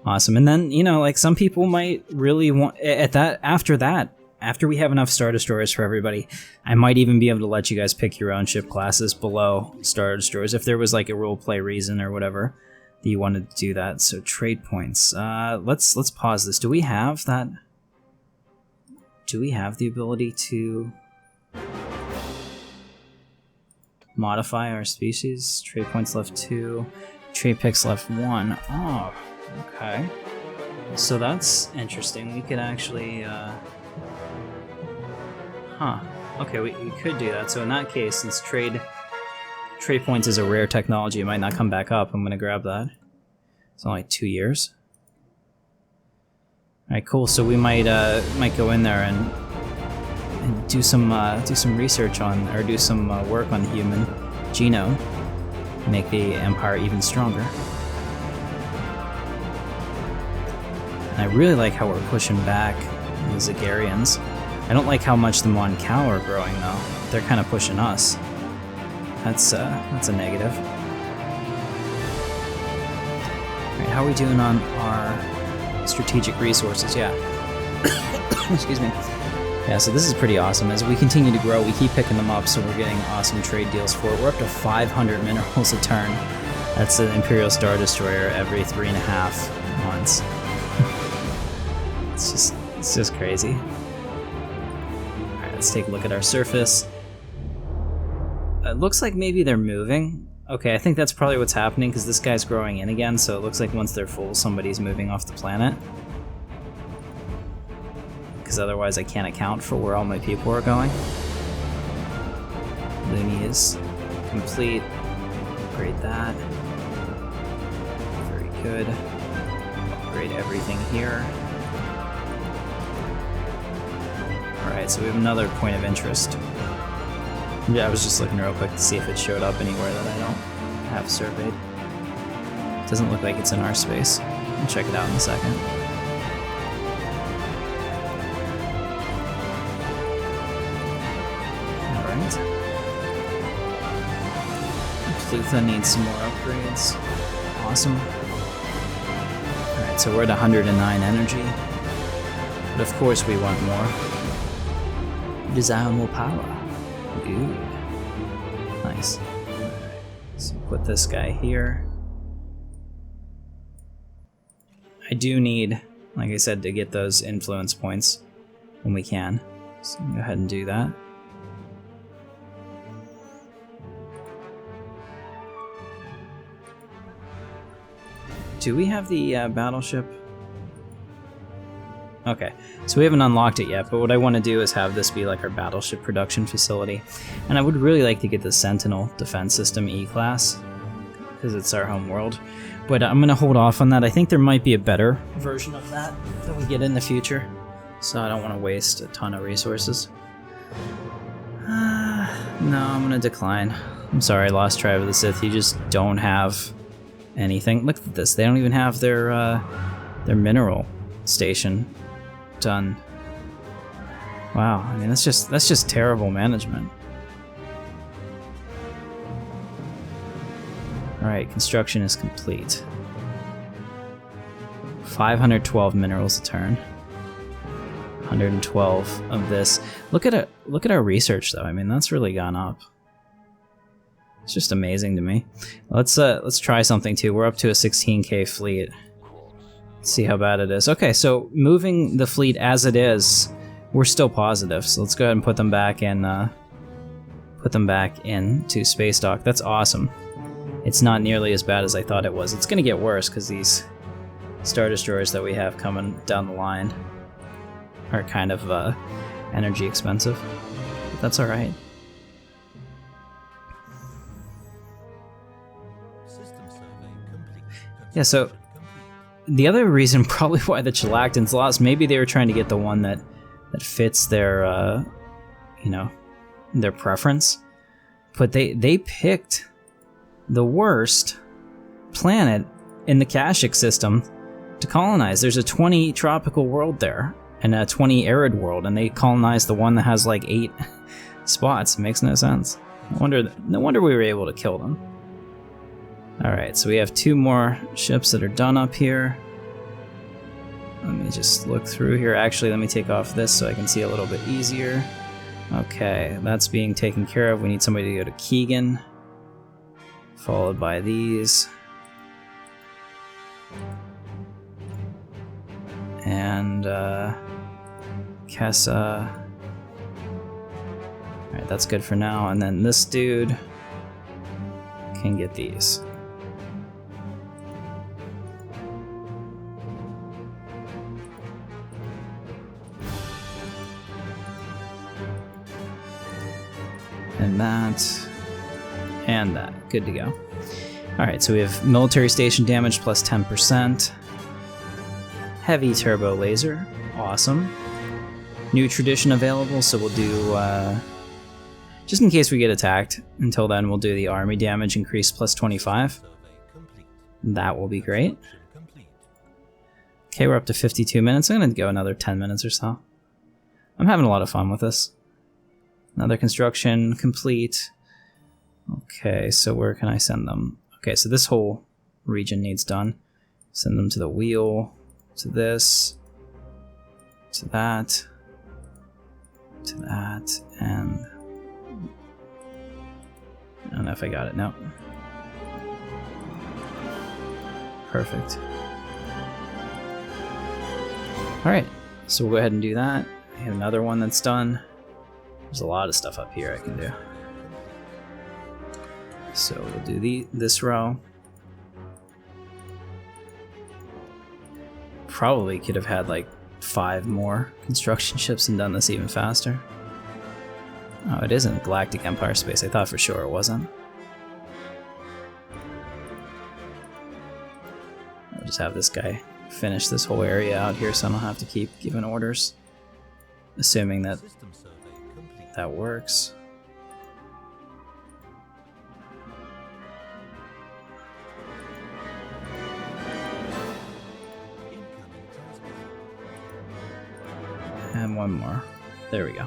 Awesome. And then, you know, like some people might really want after we have enough Star Destroyers for everybody, I might even be able to let you guys pick your own ship classes below Star Destroyers if there was like a roleplay reason or whatever that you wanted to do that. So trade points. Let's pause this. Do we have that? Do we have the ability to modify our species? Trade points left 2, trade picks left 1. Oh, okay. So that's interesting. We could actually, okay, we could do that. So in that case, since trade points is a rare technology, it might not come back up. I'm gonna grab that. It's only 2 years. All right, cool. So we might go in there and do some research on, or do some work on the human genome, make the Empire even stronger. And I really like how we're pushing back the Zagarians. I don't like how much the Mon Cal are growing though. They're kind of pushing us. That's a negative. All right, how are we doing on our strategic resources? Yeah. Excuse me. Yeah, so this is pretty awesome. As we continue to grow, we keep picking them up, so we're getting awesome trade deals for it. We're up to 500 minerals a turn. That's an Imperial Star Destroyer every 3.5 months. It's just crazy. Alright, let's take a look at our surface. It looks like maybe they're moving. Okay, I think that's probably what's happening, because this guy's growing in again, so it looks like once they're full, somebody's moving off the planet. Because otherwise I can't account for where all my people are going. Looney is complete. Upgrade that. Very good. Upgrade everything here. Alright, so we have another point of interest. Yeah, I was just looking real quick to see if it showed up anywhere that I don't have surveyed. Doesn't look like it's in our space. I'll check it out in a second. Alright. Plutha needs some more upgrades. Awesome. Alright, so we're at 109 energy. But of course we want more. We desire more power. Good. Nice. So put this guy here. I do need, like I said, to get those influence points when we can. So go ahead and do that. Do we have the battleship? Okay, so we haven't unlocked it yet, but what I want to do is have this be like our battleship production facility. And I would really like to get the Sentinel Defense System E-Class, because it's our home world. But I'm going to hold off on that. I think there might be a better version of that we get in the future, so I don't want to waste a ton of resources. No, I'm going to decline. I'm sorry, Lost Tribe of the Sith, you just don't have anything. Look at this, they don't even have their mineral station done. Wow, I mean that's just terrible management. Alright, construction is complete. 512 minerals a turn. 112 of this. Look at our research though. I mean that's really gone up. It's just amazing to me. Let's try something too. We're up to a 16k fleet. See how bad it is. Okay, so moving the fleet as it is, we're still positive. So let's go ahead and put them back in. Put them back into space dock. That's awesome. It's not nearly as bad as I thought it was. It's going to get worse because these Star Destroyers that we have coming down the line are kind of energy expensive. But that's all right. Yeah. So. The other reason probably why the Chalactans lost, maybe they were trying to get the one that fits their, you know, their preference. But they picked the worst planet in the Kashyyyk system to colonize. There's a 20 tropical world there and a 20 arid world, and they colonized the one that has like 8 spots. It makes no sense. No wonder we were able to kill them. Alright, so we have 2 more ships that are done up here. Let me just look through here. Actually, let me take off this so I can see a little bit easier. Okay, that's being taken care of. We need somebody to go to Keegan, followed by these. And Kessa. Alright, that's good for now. And then this dude can get these. And that. And that. Good to go. Alright, so we have military station damage plus 10%. Heavy turbo laser. Awesome. New tradition available, so we'll do, just in case we get attacked. Until then, we'll do the army damage increase plus 25. That will be great. Okay, we're up to 52 minutes. I'm going to go another 10 minutes or so. I'm having a lot of fun with this. Another construction complete. Okay, so where can I send them? Okay, so this whole region needs done. Send them to the wheel, to this, to that, and I don't know if I got it. No. Perfect. Alright, so we'll go ahead and do that. I have another one that's done. There's a lot of stuff up here I can do. So we'll do this row. Probably could have had like 5 more construction ships and done this even faster. Oh, it isn't Galactic Empire space. I thought for sure it wasn't. I'll just have this guy finish this whole area out here so I don't have to keep giving orders. Assuming that that works. And one more. There we go.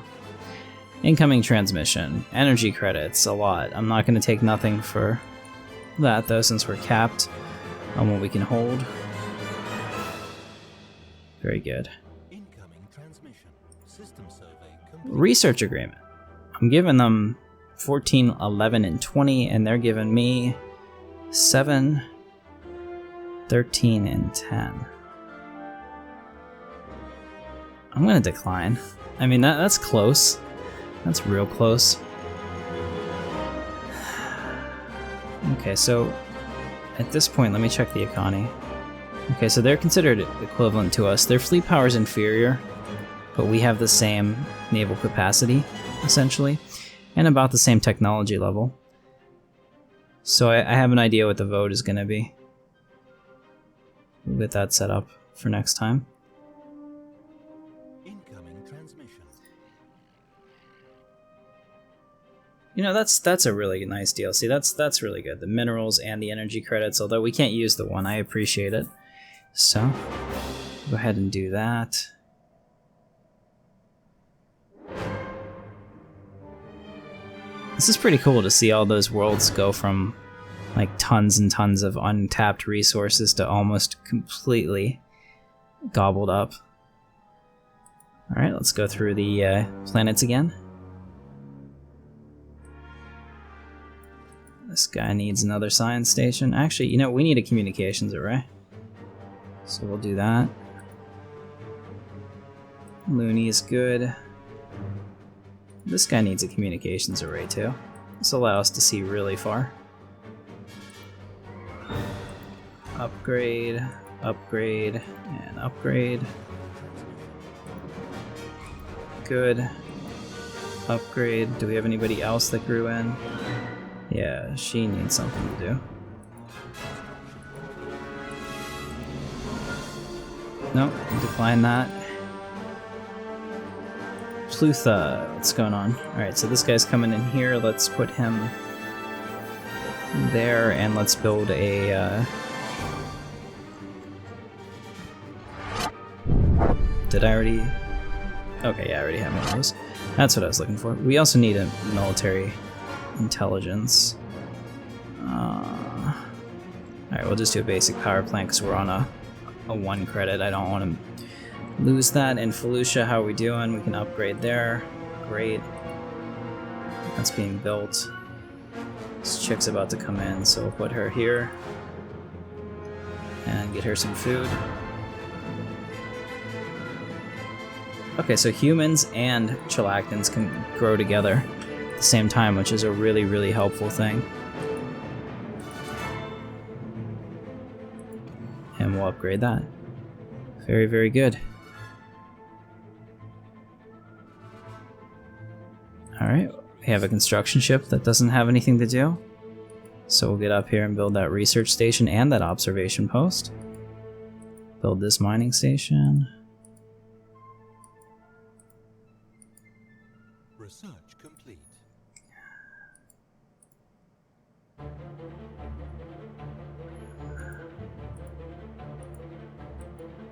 Incoming transmission. Energy credits, a lot. I'm not going to take nothing for that, though, since we're capped on what we can hold. Very good. Incoming transmission. System survey complete. Research agreement. I'm giving them 14, 11, and 20, and they're giving me 7, 13, and 10. I'm going to decline. I mean, that's close. That's real close. Okay, so at this point, let me check the economy. Okay, so they're considered equivalent to us. Their fleet power is inferior, but we have the same naval capacity, essentially, and about the same technology level. So I have an idea what the vote is going to be. We'll get that set up for next time. You know, that's a really nice DLC. That's really good. The minerals and the energy credits, although we can't use the one. I appreciate it. So, go ahead and do that. This is pretty cool to see all those worlds go from like tons and tons of untapped resources to almost completely gobbled up. Alright, let's go through the planets again. This guy needs another science station. Actually, you know, we need a communications array. So we'll do that. Looney is good. This guy needs a communications array too. This will allow us to see really far. Upgrade, upgrade, and upgrade. Good. Upgrade. Do we have anybody else that grew in? Yeah, she needs something to do. Nope, decline that. Plutha, what's going on? Alright, so this guy's coming in here. Let's put him there, and let's build a... Did I already... Okay, yeah, I already have one of those. That's what I was looking for. We also need a military intelligence. Alright, we'll just do a basic power plant because we're on a 1 credit. I don't want to lose that. In Felucia, how are we doing? We can upgrade there. Great. That's being built. This chick's about to come in, so we'll put her here. And get her some food. Okay, so humans and Chelactans can grow together at the same time, which is a really, really helpful thing. And we'll upgrade that. Very, very good. Alright, we have a construction ship that doesn't have anything to do. So we'll get up here and build that research station and that observation post. Build this mining station. Research complete.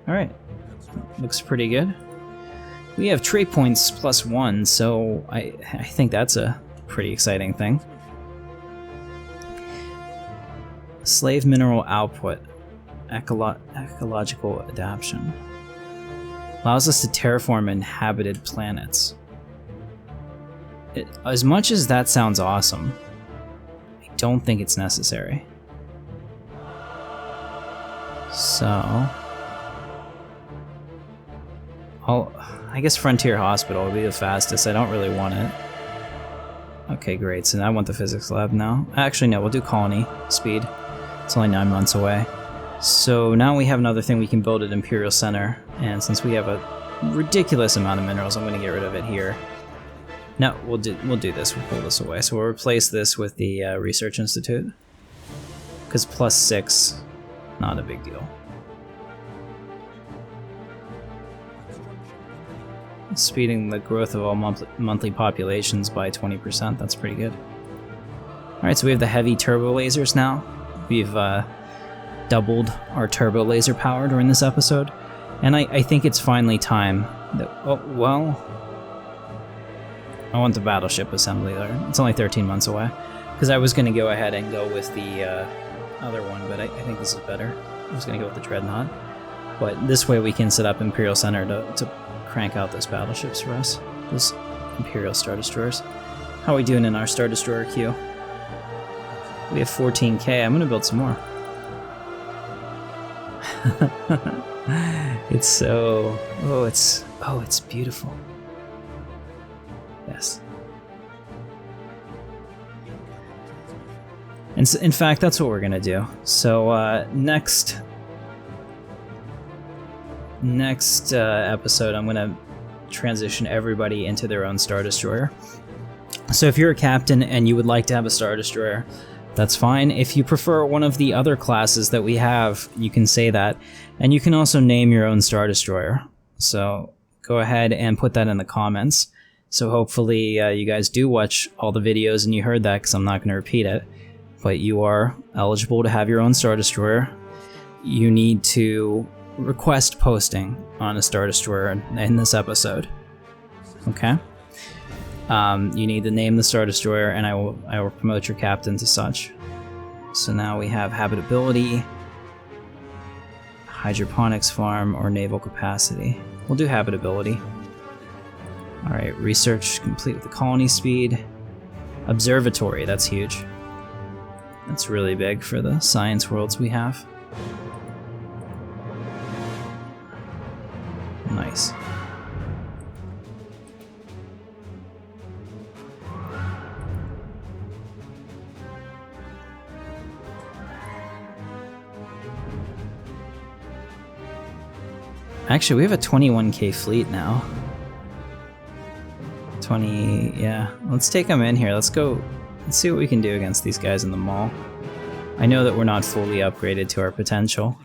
Alright, looks pretty good. We have trait points +1, so I think that's a pretty exciting thing. Slave mineral output. Ecological adaptation. Allows us to terraform inhabited planets. As much as that sounds awesome, I don't think it's necessary. So... I guess Frontier Hospital will be the fastest. I don't really want it. Okay, great. So I want the physics lab now. Actually, no, we'll do colony speed. It's only 9 months away. So now we have another thing we can build at Imperial Center. And since we have a ridiculous amount of minerals, I'm going to get rid of it here. No, we'll do this. We'll pull this away. So we'll replace this with the Research Institute. Because +6, not a big deal. Speeding the growth of all monthly populations by 20%. That's pretty good. Alright, so we have the heavy turbo lasers now. We've doubled our turbo laser power during this episode. And I think it's finally time that... Oh, well... I want the battleship assembly there. It's only 13 months away. Because I was going to go ahead and go with the other one, but I think this is better. I was going to go with the Dreadnought. But this way we can set up Imperial Center to crank out those battleships for us. Those Imperial Star Destroyers. How are we doing in our Star Destroyer queue? We have 14k. I'm going to build some more. It's so... Oh, it's beautiful. Yes. And so, in fact, that's what we're going to do. So, next episode, I'm going to transition everybody into their own Star Destroyer. So if you're a captain and you would like to have a Star Destroyer, that's fine. If you prefer one of the other classes that we have, you can say that. And you can also name your own Star Destroyer. So go ahead and put that in the comments. So hopefully you guys do watch all the videos and you heard that, because I'm not going to repeat it. But you are eligible to have your own Star Destroyer. You need to request posting on a Star Destroyer in this episode. Okay? You need to name the Star Destroyer, and I will promote your captain to such. So now we have habitability, hydroponics farm, or naval capacity. We'll do habitability. Alright, research complete with the colony speed. Observatory, that's huge. That's really big for the science worlds we have. Nice. Actually, we have a 21k fleet now. 20, yeah. Let's take them in here. Let's go. Let's see what we can do against these guys in the mall. I know that we're not fully upgraded to our potential,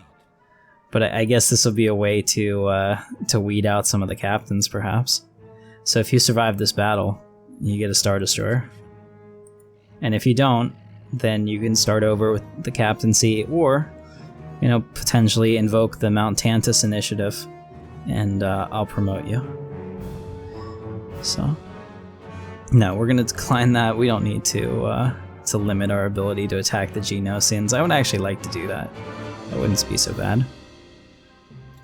but I guess this will be a way to weed out some of the captains, perhaps. So if you survive this battle, you get a Star Destroyer. And if you don't, then you can start over with the captaincy, or, you know, potentially invoke the Mount Tantus initiative, and I'll promote you. So, No, we're gonna decline that. We don't need to limit our ability to attack the Genosians. I would actually like to do that. That wouldn't be so bad.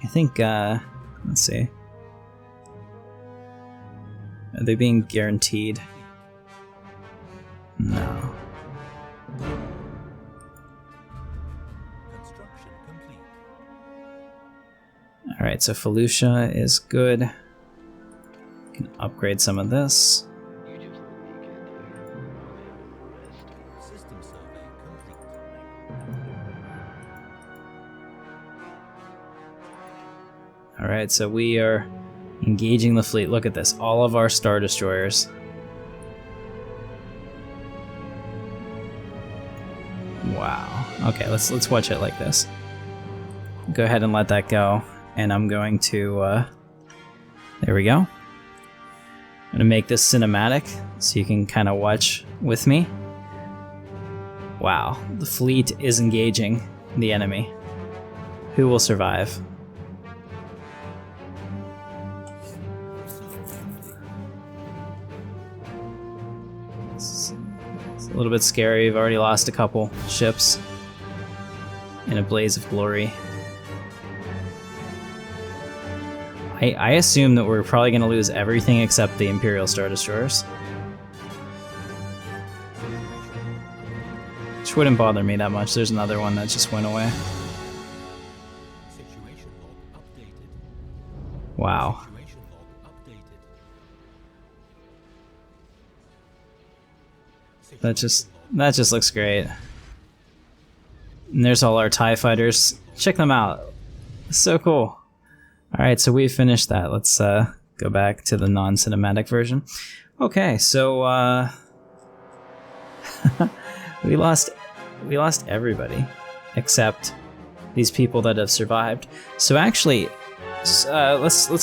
I think, let's see. Are they being guaranteed? No. Construction complete. Alright, so Felucia is good. Can upgrade some of this. System survey complete. Alright, so we are engaging the fleet. Look at this. All of our Star Destroyers. Wow. Okay, let's watch it like this. Go ahead and let that go. And I'm going to... there we go. I'm going to make this cinematic so you can kind of watch with me. Wow. The fleet is engaging the enemy. Who will survive? It's a little bit scary. We've already lost a couple ships in a blaze of glory. I assume that we're probably going to lose everything except the Imperial Star Destroyers. Which wouldn't bother me that much. There's another one that just went away. Situation log updated. Wow. Situation log updated. That just looks great. And there's all our TIE fighters. Check them out. It's so cool. Alright, so we've finished that. Let's go back to the non-cinematic version. Okay, so we lost everybody except these people that have survived. So actually, let's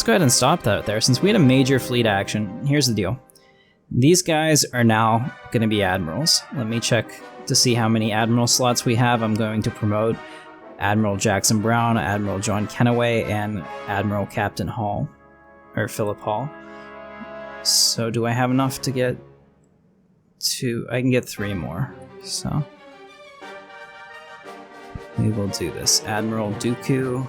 go ahead and stop that there. Since we had a major fleet action, here's the deal. These guys are now going to be admirals. Let me check to see how many admiral slots we have. I'm going to promote Admiral Jackson Brown, Admiral John Kennaway, and Admiral Captain Hall, or Philip Hall. So do I have enough to get to... I can get 3 more, so... we will do this. Admiral Dooku.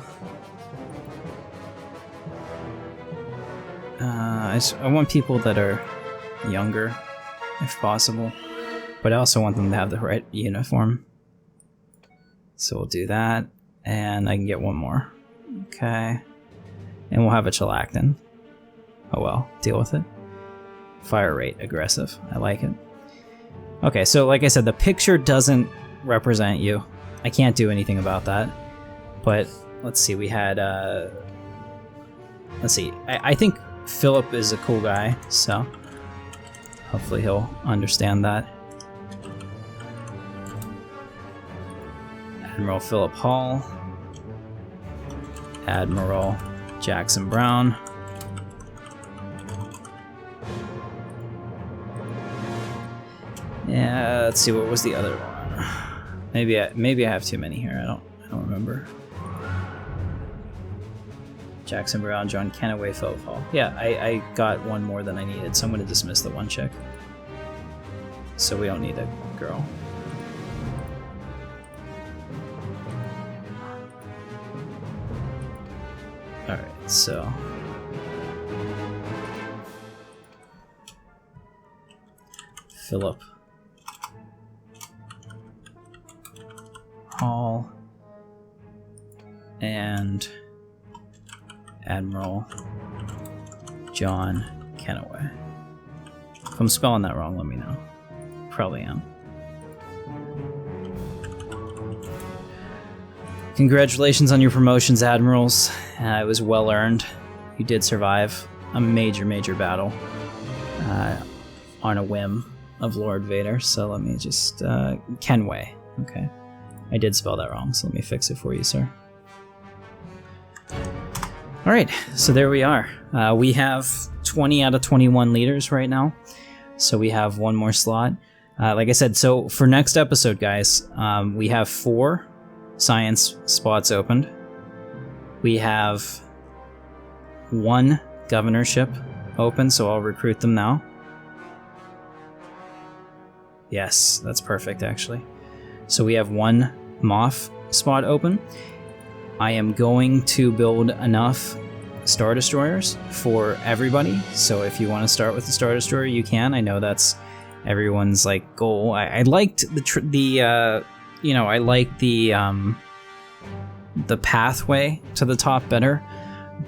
I want people that are younger, if possible. But I also want them to have the right uniform. So we'll do that, and I can get 1 more. Okay. And we'll have a Chalactin. Oh well, deal with it. Fire rate, aggressive. I like it. Okay, so like I said, the picture doesn't represent you. I can't do anything about that. But, let's see, we had, let's see, I think Philip is a cool guy, so hopefully he'll understand that. Admiral Philip Hall, Admiral Jackson Brown, yeah. Let's see, what was the other one? Maybe I have too many here. I don't remember. Jackson Brown, John Kennaway, Philip Hall. Yeah, I got 1 more than I needed, so I'm going to dismiss the 1 chick. So we don't need a girl. Alright, so... Philip Hall and Admiral John Kennaway. If I'm spelling that wrong, let me know. Probably am. Congratulations on your promotions, Admirals. It was well earned. You did survive a major battle on a whim of Lord Vader. So let me just... Kenway. Okay. I did spell that wrong, so let me fix it for you, sir. Alright, so there we are. We have 20 out of 21 leaders right now. So we have 1 more slot. Like I said, so for next episode, guys, we have 4 science spots opened. We have 1 governorship open, so I'll recruit them now. Yes, that's perfect, actually. So we have one MOF spot open. I am going to build enough Star Destroyers for everybody. So if you want to start with the Star Destroyer, you can. I know that's everyone's like goal. I liked the pathway to the top better,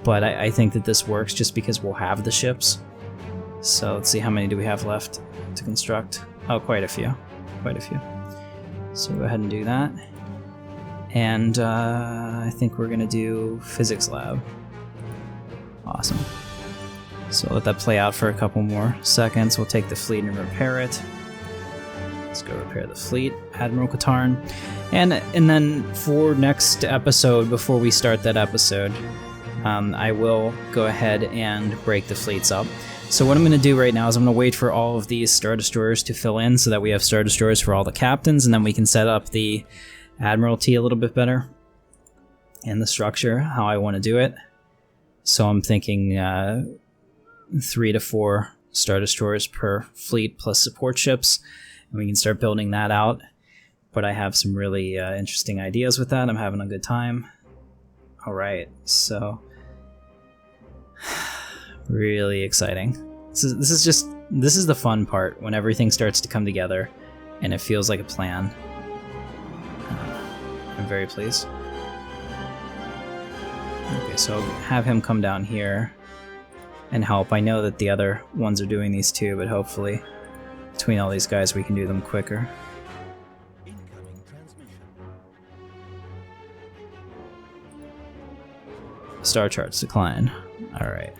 but I think that this works just because we'll have the ships. So let's see, how many do we have left to construct? Oh, quite a few. So go ahead and do that. And I think we're gonna do physics lab. Awesome. So let that play out for a couple more seconds. We'll take the fleet and repair it. Let's go repair the fleet, Admiral Katarn. And then for next episode, before we start that episode, I will go ahead and break the fleets up. So what I'm going to do right now is I'm going to wait for all of these Star Destroyers to fill in so that we have Star Destroyers for all the captains, and then we can set up the Admiralty a little bit better and the structure, how I want to do it. So I'm thinking 3 to 4 Star Destroyers per fleet plus support ships, and we can start building that out. But I have some really interesting ideas with that. I'm having a good time. All right, so really exciting. This is the fun part, when everything starts to come together and it feels like a plan. I'm very pleased. Okay, so I'll have him come down here and help. I know that the other ones are doing these too, but hopefully between all these guys we can do them quicker. Incoming transmission. Star charts decline. Alright.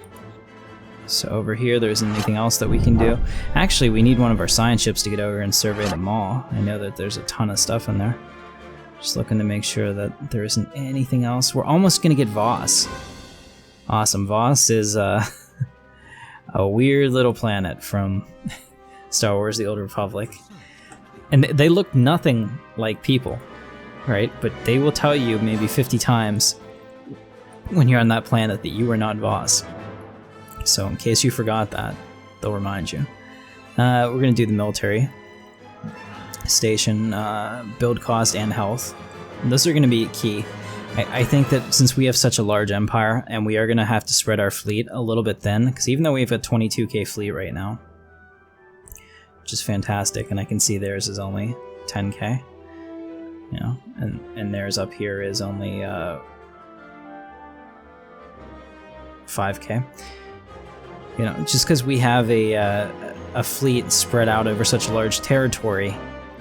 So over here, there isn't anything else that we can do. Actually, we need one of our science ships to get over and survey them all. I know that there's a ton of stuff in there. Just looking to make sure that there isn't anything else. We're almost going to get Voss. Awesome. Voss is a weird little planet from Star Wars: The Old Republic. And they look nothing like people, right? But they will tell you maybe 50 times when you're on that planet that you are not Voss. So in case you forgot that, they'll remind you. We're going to do the military station, build cost and health. And those are going to be key. I think that since we have such a large empire, and we are going to have to spread our fleet a little bit thin, because even though we have a 22k fleet right now, which is fantastic, and I can see theirs is only 10k, you know, and theirs up here is only 5k. You know, just because we have a fleet spread out over such a large territory,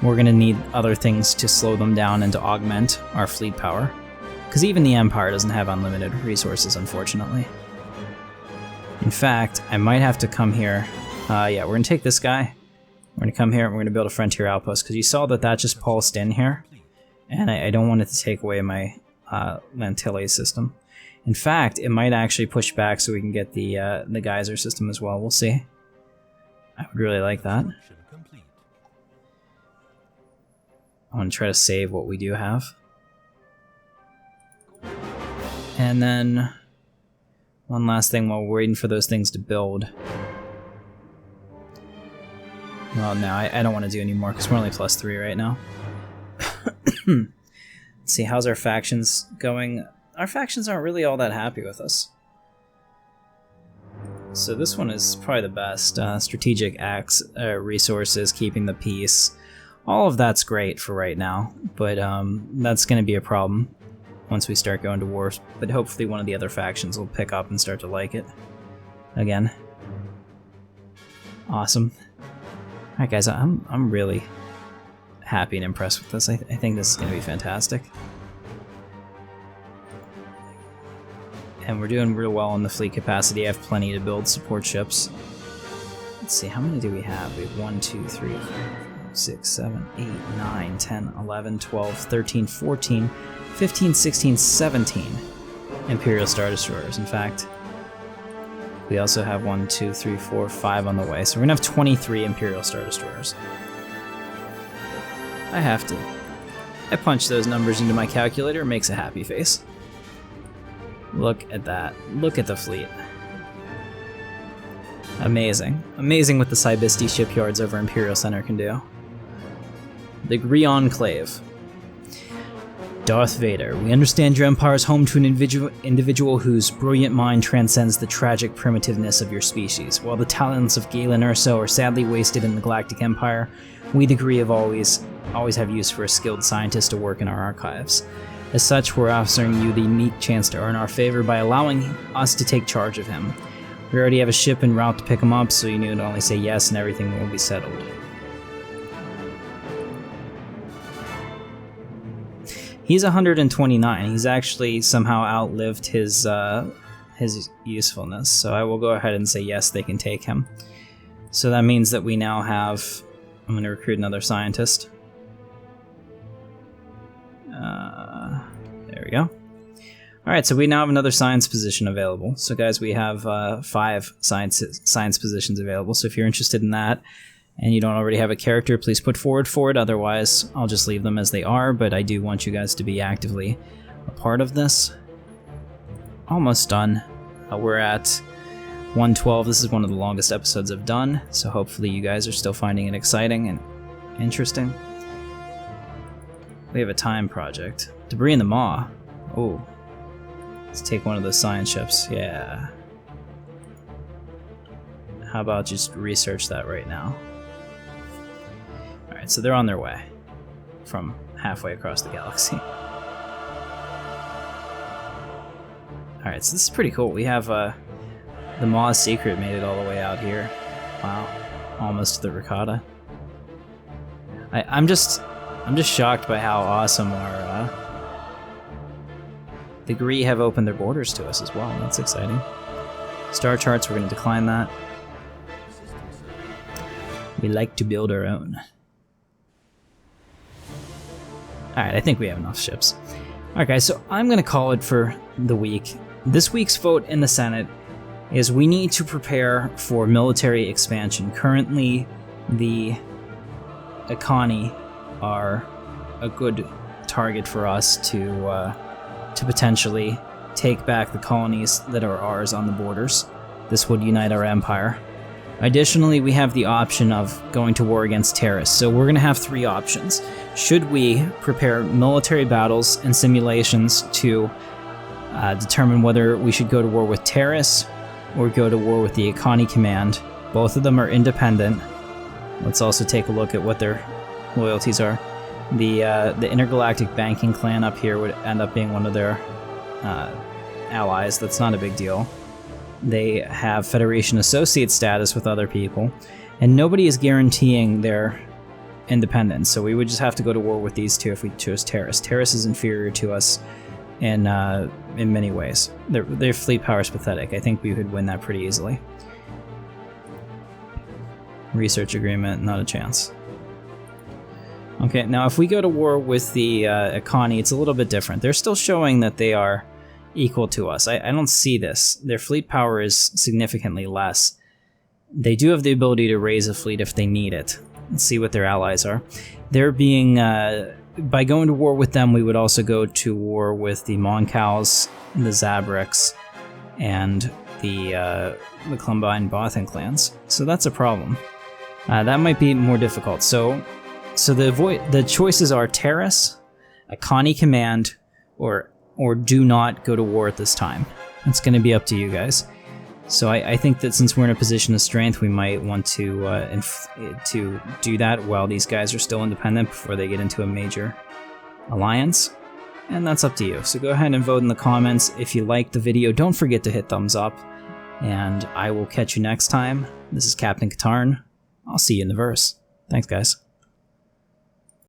we're going to need other things to slow them down and to augment our fleet power. Because even the Empire doesn't have unlimited resources, unfortunately. In fact, I might have to come here. Yeah, we're going to take this guy. We're going to come here and we're going to build a frontier outpost, because you saw that that just pulsed in here. And I don't want it to take away my Lantille system. In fact, it might actually push back so we can get the geyser system as well. We'll see. I would really like that. I want to try to save what we do have. And then one last thing while we're waiting for those things to build. Well, no, I don't want to do any more because we're only +3 right now. Let's see, how's our factions going? Our factions aren't really all that happy with us. So this one is probably the best. Strategic resources, keeping the peace. All of that's great for right now, but that's going to be a problem once we start going to war. But hopefully one of the other factions will pick up and start to like it again. Awesome. Alright guys, I'm really happy and impressed with this. I think this is going to be fantastic. And we're doing real well in the fleet capacity. I have plenty to build support ships. Let's see, how many do we have? We have 1, 2, 3, 4, 6, 7, 8, 9, 10, 11, 12, 13, 14, 15, 16, 17 Imperial Star Destroyers. In fact, we also have 1, 2, 3, 4, 5 on the way. So we're going to have 23 Imperial Star Destroyers. I have to. I punch those numbers into my calculator, it makes a happy face. Look at that. Look at the fleet. Amazing. Amazing what the Cybisti shipyards over Imperial Center can do. The Gree Enclave. Darth Vader, we understand your empire is home to an individual whose brilliant mind transcends the tragic primitiveness of your species. While the talents of Galen Erso are sadly wasted in the Galactic Empire, we the Gree have always have use for a skilled scientist to work in our archives. As such, we're offering you the unique chance to earn our favor by allowing us to take charge of him. We already have a ship en route to pick him up, so you need to only say yes and everything will be settled. He's 129. He's actually somehow outlived his usefulness, so I will go ahead and say yes, they can take him. So that means that we now have... I'm going to recruit another scientist. There we go. Alright, so we now have another science position available. So guys, we have 5 science positions available, so if you're interested in that, and you don't already have a character, please put forward for it. Otherwise, I'll just leave them as they are, but I do want you guys to be actively a part of this. Almost done. We're at 112. This is one of the longest episodes I've done, so hopefully you guys are still finding it exciting and interesting. We have a time project. Debris in the Maw. Oh. Let's take one of those science ships. Yeah. How about just research that right now? Alright, so they're on their way from halfway across the galaxy. Alright, so this is pretty cool. We have the Maw's secret made it all the way out here. Wow. Almost to the Rakata. I'm just shocked by how awesome our the Gree have opened their borders to us as well. That's exciting. Star charts, we're going to decline that. We like to build our own. Alright, I think we have enough ships. Alright guys, so I'm going to call it for the week. This week's vote in the Senate is we need to prepare for military expansion. Currently, the Iconi are a good target for us to potentially take back the colonies that are ours on the borders. This would unite our empire. Additionally, we have the option of going to war against terrorists, so we're going to have 3 options. Should we prepare military battles and simulations to determine whether we should go to war with terrorists or go to war with the Iconi Command? Both of them are independent. Let's also take a look at what their loyalties are. The Intergalactic Banking Clan up here would end up being one of their allies. That's not a big deal. They have Federation Associate status with other people, and nobody is guaranteeing their independence, so we would just have to go to war with these 2 if we chose Terrace. Terrace is inferior to us in many ways. Their fleet power is pathetic. I think we could win that pretty easily. Research agreement, not a chance. Okay, now if we go to war with the Iconi, it's a little bit different. They're still showing that they are equal to us. I don't see this. Their fleet power is significantly less. They do have the ability to raise a fleet if they need it. Let's see what their allies are. They're being... by going to war with them, we would also go to war with the Moncals, the Zabreks, and the Clumbine Bothan clans. So that's a problem. That might be more difficult. So the choices are Terrace, Iconi Command, or do not go to war at this time. It's going to be up to you guys. So I think that since we're in a position of strength, we might want to do that while these guys are still independent before they get into a major alliance. And that's up to you. So go ahead and vote in the comments. If you liked the video, don't forget to hit thumbs up. And I will catch you next time. This is Captain Katarn. I'll see you in the verse. Thanks, guys.